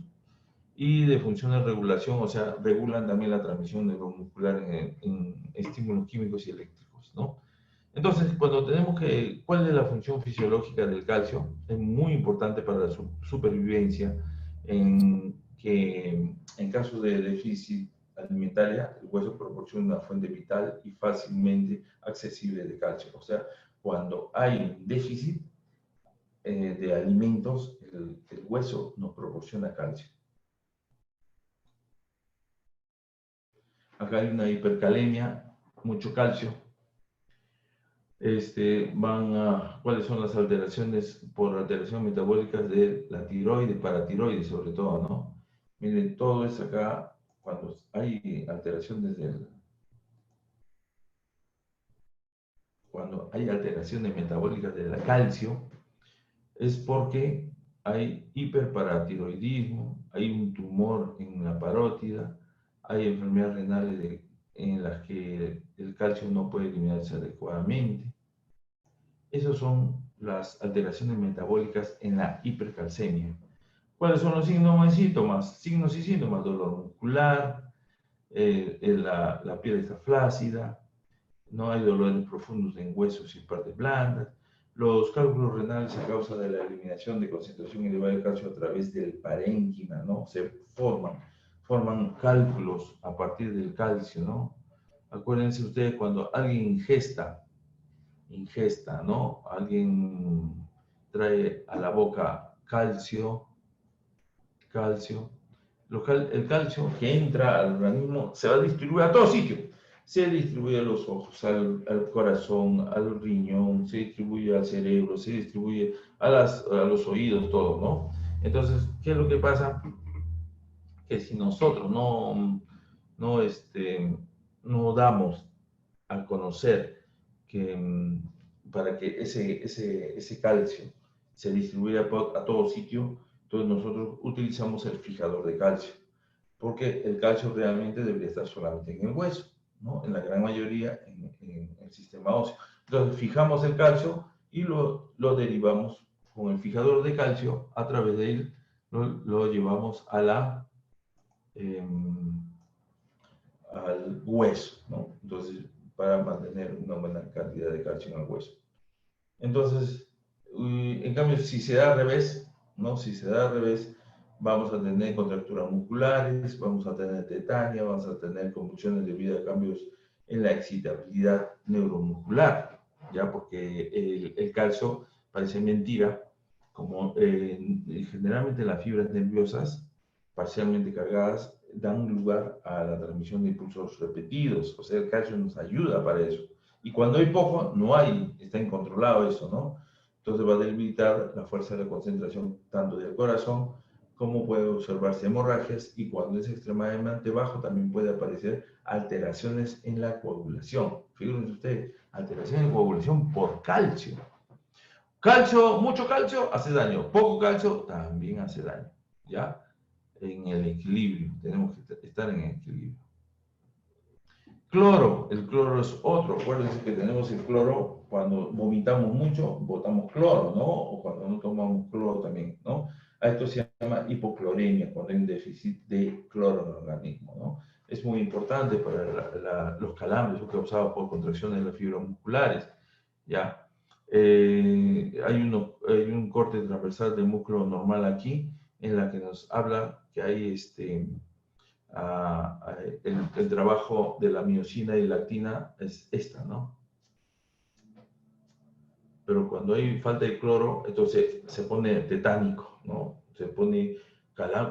y de funciones de regulación, o sea, regulan también la transmisión neuromuscular en estímulos químicos y eléctricos, ¿no? Entonces, cuando tenemos que, ¿cuál es la función fisiológica del calcio? Es muy importante para la supervivencia en caso de déficit alimentaria, el hueso proporciona una fuente vital y fácilmente accesible de calcio. O sea, cuando hay un déficit de alimentos, el hueso nos proporciona calcio. Acá hay una hipercalemia, mucho calcio. ¿Cuáles son las alteraciones por alteración metabólicas de la tiroides, paratiroides sobre todo, ¿no? Miren, todo es acá, cuando hay alteraciones cuando hay alteraciones metabólicas del calcio, es porque hay hiperparatiroidismo, hay un tumor en la parótida, hay enfermedades renales en las que el calcio no puede eliminarse adecuadamente. Esas son las alteraciones metabólicas en la hipercalcemia. ¿Cuáles son los signos y síntomas? Signos y síntomas: dolor muscular, la piel está flácida, no hay dolores profundos en huesos y partes blandas. Los cálculos renales a causa de la eliminación de concentración elevada de calcio a través del parénquima, ¿no? Se forman cálculos a partir del calcio, ¿no? Acuérdense ustedes cuando alguien ingesta, ¿no? Alguien trae a la boca calcio, el calcio que entra al organismo se va a distribuir a todo sitio. Se distribuye a los ojos, al corazón, al riñón, se distribuye al cerebro, se distribuye a los oídos, todo, ¿no? Entonces, ¿qué es lo que pasa? Que si nosotros no damos a conocer que para que ese calcio se distribuya a todo sitio, entonces nosotros utilizamos el fijador de calcio, porque el calcio realmente debería estar solamente en el hueso, ¿no? En la gran mayoría en el sistema óseo. Entonces fijamos el calcio y lo derivamos con el fijador de calcio, a través de él lo llevamos al hueso, ¿no? Entonces, para mantener una buena cantidad de calcio en el hueso. Entonces, en cambio, si se da al revés, ¿no? Si se da al revés, vamos a tener contracturas musculares, vamos a tener tetania, vamos a tener convulsiones debido a cambios en la excitabilidad neuromuscular, ¿ya? Porque el calcio, parece mentira, como generalmente las fibras nerviosas parcialmente cargadas dan lugar a la transmisión de impulsos repetidos, o sea, el calcio nos ayuda para eso. Y cuando hay poco, no hay, está incontrolado eso, ¿no? Entonces va a debilitar la fuerza de la concentración tanto del corazón, como puede observarse hemorragias, y cuando es extremadamente bajo también puede aparecer alteraciones en la coagulación. Fíjense ustedes, alteraciones en coagulación por calcio. Calcio, mucho calcio hace daño, poco calcio también hace daño, ¿ya? En el equilibrio, tenemos que estar en el equilibrio. Cloro, el cloro es otro. Acuérdense que tenemos el cloro cuando vomitamos mucho, botamos cloro, ¿no? O cuando no tomamos cloro también, ¿no? A esto se llama hipocloremia, cuando hay un déficit de cloro en el organismo, ¿no? Es muy importante para los calambres causados por contracciones de las fibras musculares, ¿ya? Hay un corte transversal del músculo normal aquí, en la que nos habla que hay el trabajo de la miosina y lactina es esta, ¿no? Pero cuando hay falta de cloro, entonces se pone tetánico, ¿no? Se pone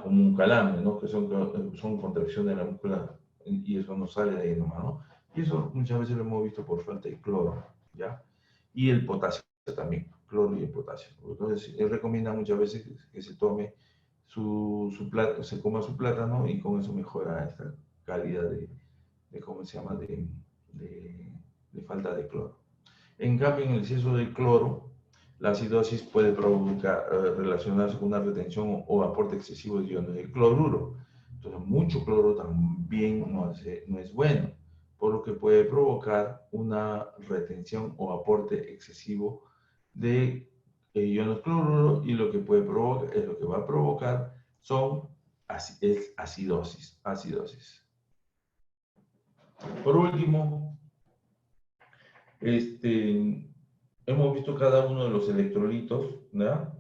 como un calambre, ¿no? Que son contracciones de la musculatura, y eso no sale de ahí nomás, ¿no? Y eso muchas veces lo hemos visto por falta de cloro, ¿ya? Y el potasio también, cloro y el potasio. Entonces, él recomienda muchas veces que se tome se coma su plátano, y con eso mejora esta calidad ¿cómo se llama?, de falta de cloro. En cambio, en el exceso de cloro, la acidosis puede relacionarse con una retención o aporte excesivo de iones de cloruro. Entonces, mucho cloro también no es bueno, por lo que puede provocar una retención o aporte excesivo de iones cloruro, y lo que va a provocar son es acidosis, acidosis. Por último, hemos visto cada uno de los electrolitos, ¿verdad?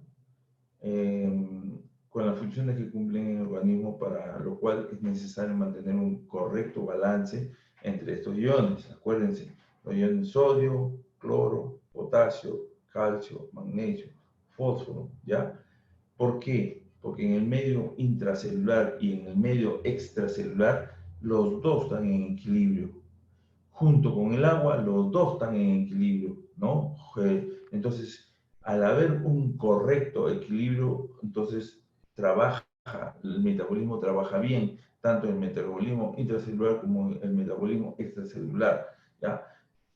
Con las funciones que cumplen en el organismo, para lo cual es necesario mantener un correcto balance entre estos iones. Acuérdense, los iones sodio, cloro, potasio, calcio, magnesio, fósforo, ¿ya? ¿Por qué? Porque en el medio intracelular y en el medio extracelular, los dos están en equilibrio. Junto con el agua, los dos están en equilibrio, ¿no? Entonces, al haber un correcto equilibrio, entonces el metabolismo trabaja bien, tanto el metabolismo intracelular como el metabolismo extracelular, ¿ya?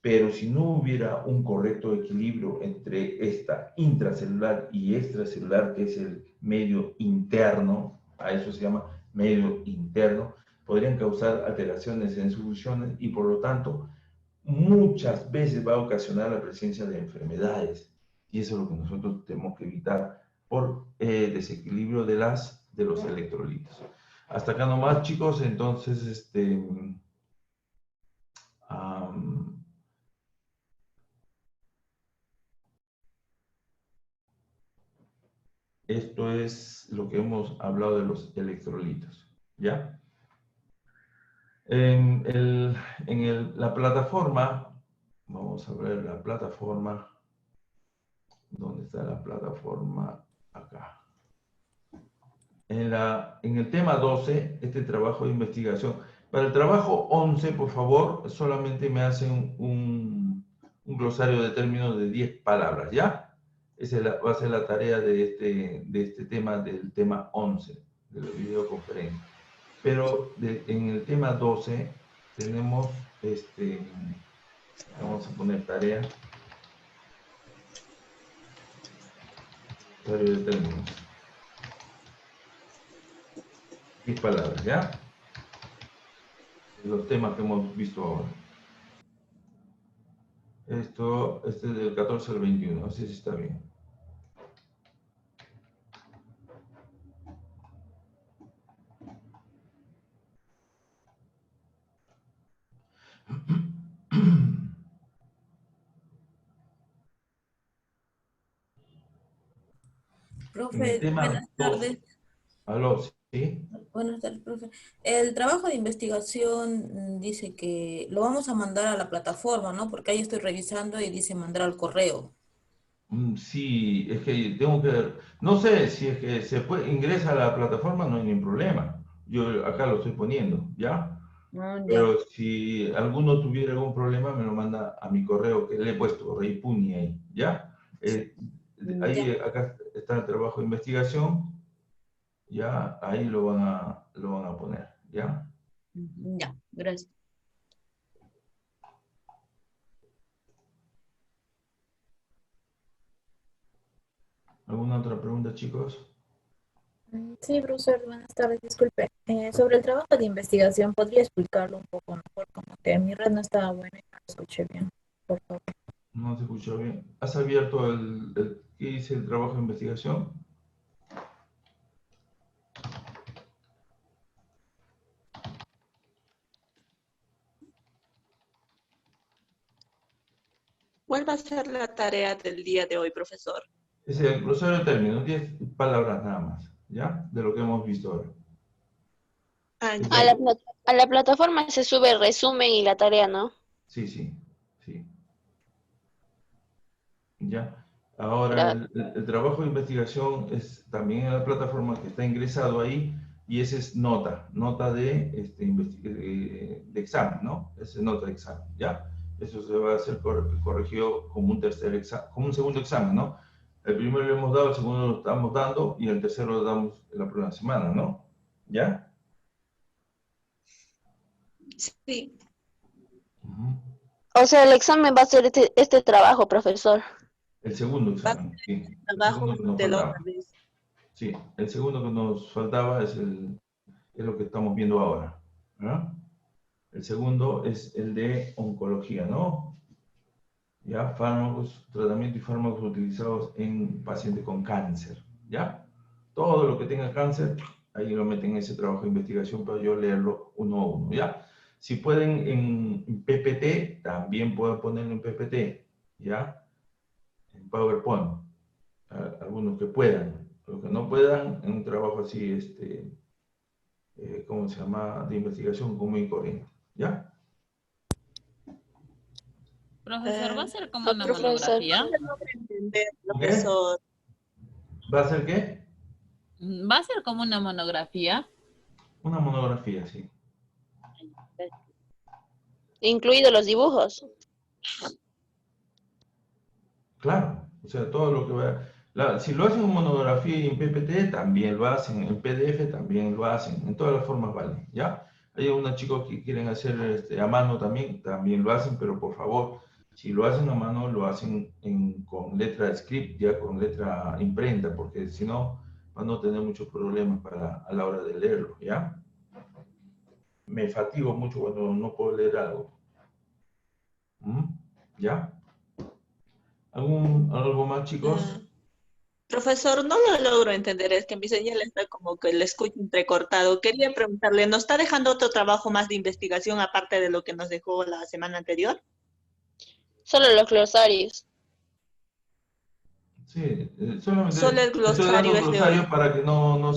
Pero si no hubiera un correcto equilibrio entre esta intracelular y extracelular, que es el medio interno, a eso se llama medio interno, podrían causar alteraciones en sus funciones y por lo tanto muchas veces va a ocasionar la presencia de enfermedades. Y eso es lo que nosotros tenemos que evitar por desequilibrio de los electrolitos. Hasta acá nomás, chicos. Entonces, esto es lo que hemos hablado de los electrolitos, ¿ya? La plataforma, vamos a ver la plataforma. ¿Dónde está la plataforma? Acá. En el tema 12, este trabajo de investigación. Para el trabajo 11, por favor, solamente me hacen un glosario de términos de 10 palabras, ¿ya? Esa va a ser la tarea de este tema, del tema 11, de la videoconferencia. Pero en el tema 12 tenemos, vamos a poner tarea de términos. 10 palabras, ¿ya? Los temas que hemos visto ahora. Este es del 14 al 21, así sí está bien. En el Profe, tema buenas 2, tardes. aló, ¿sí? Buenas tardes, profe. El trabajo de investigación dice que lo vamos a mandar a la plataforma, ¿no? Porque ahí estoy revisando y dice mandar al correo. Sí, es que tengo que, no sé si es que se puede, ingresa a la plataforma, no hay ningún problema. Yo acá lo estoy poniendo, ¿ya? Ah, ya. Pero si alguno tuviera algún problema, me lo manda a mi correo que le he puesto, Reipuni ahí, ¿ya? Ya, Acá está el trabajo de investigación, ya, ahí lo van a poner, ¿ya? ya, gracias. ¿Alguna otra pregunta, chicos? Sí, profesor, buenas tardes, disculpe. Sobre el trabajo de investigación, ¿podría explicarlo un poco mejor? Como que mi red no estaba buena y no lo escuché bien, por favor. No se escuchó bien. ¿Has abierto qué dice el trabajo de investigación? ¿Cuál va a ser la tarea del día de hoy, profesor? Es el glosario de términos, 10 palabras nada más, ¿ya? De lo que hemos visto ahora. Ah, Es A ya. la, a la plataforma se sube el resumen y la tarea, ¿no? Sí, sí, sí. ¿Ya? Ahora, Claro. el trabajo de investigación es también en la plataforma que está ingresado ahí y ese es nota de examen, ¿no? Esa es nota de examen, ¿ya? Eso se va a hacer corregido como un tercer examen, como un segundo examen, ¿no? El primero lo hemos dado, el segundo lo estamos dando y el tercero lo damos la próxima semana, ¿no? ¿Ya? Sí, Ujú. O sea, el examen va a ser este trabajo, profesor. El segundo va a examen, ser sí. el El trabajo segundo que nos de la otra faltaba. vez. Sí, el segundo que nos faltaba es lo que estamos viendo ahora, ¿verdad? El segundo es el de oncología, ¿no? Ya, fármacos, tratamiento y fármacos utilizados en pacientes con cáncer, ¿ya? Todo lo que tenga cáncer ahí lo meten en ese trabajo de investigación para yo leerlo uno a uno, ¿ya? Si pueden en PPT, también pueden ponerlo en PPT, ¿ya? En PowerPoint. Algunos que puedan. Los que no puedan, en un trabajo así, ¿cómo se llama? De investigación común y corriente, ¿ya? Profesor, ¿va a ser como una profesor. monografía? No logro entender, ¿Qué? profesor. ¿Va a ser qué? ¿Va a ser como una monografía? Una monografía, sí. Incluidos los dibujos. Claro, o sea, todo lo que va... si lo hacen en monografía y en PPT, también lo hacen, en PDF también lo hacen, en todas las formas vale, ¿ya? Hay unos chicos que quieren hacer a mano también lo hacen, pero por favor, si lo hacen a mano, lo hacen con letra script, ya con letra imprenta, porque si no, van a tener muchos problemas a la hora de leerlo, ¿ya? Me fatigo mucho cuando no puedo leer algo. ¿Ya? ¿Algo más, chicos? Profesor, no lo logro entender, es que mi señal está como que le escucho entrecortado. Quería preguntarle, ¿nos está dejando otro trabajo más de investigación aparte de lo que nos dejó la semana anterior? Solo los glosarios. Sí, solamente Solo el estoy dando glosario es de glosario hoy. para que no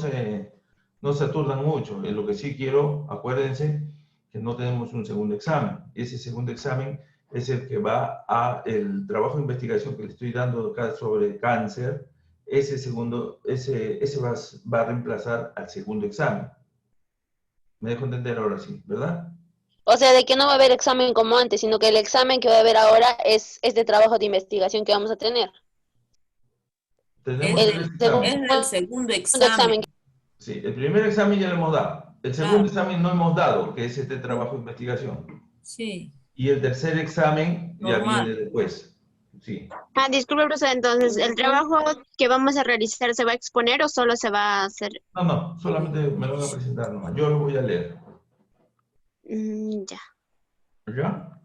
se aturdan mucho. Lo que sí quiero, acuérdense que no tenemos un segundo examen. Ese segundo examen es el que va a el trabajo de investigación que le estoy dando acá sobre cáncer. Ese va a reemplazar al segundo examen. Me dejo entender ahora sí, ¿verdad? O sea, de que no va a haber examen como antes, sino que el examen que va a haber ahora es de trabajo de investigación que vamos a tener. Tenemos Es El tres del, exámenes. es del segundo examen. examen. Sí, el primer examen ya lo hemos dado. El segundo Claro, examen no hemos dado, que es este trabajo de investigación. sí, Y el tercer examen ya normal. viene después. Sí. Disculpe, profesor, entonces, ¿el trabajo que vamos a realizar se va a exponer o solo se va a hacer? No, solamente me lo van a presentar nomás. Yo lo voy a leer. Ya. ¿Ya?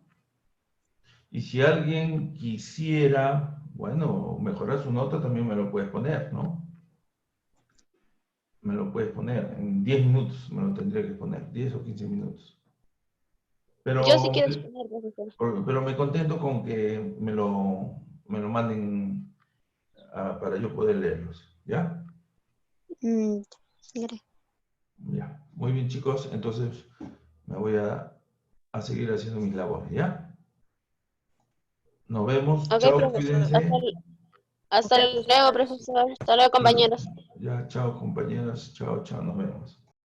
Y si alguien quisiera, bueno, mejorar su nota, también me lo puedes poner, ¿no? Me lo puedes poner. En 10 minutos me lo tendría que poner. 10 o 15 minutos. Yo sí Pero, quiero exponer, profesor. pero me contento con que me lo manden para yo poder leerlos. ¿Ya? Gracias. Ya. Muy bien, chicos. Entonces me voy a seguir haciendo mis labores, ¿ya? Nos vemos. Ok, Chao, profesor. cuídense. Hasta luego, profesor. Hasta luego, compañeros. Ya, chao, compañeros. Chao, nos vemos.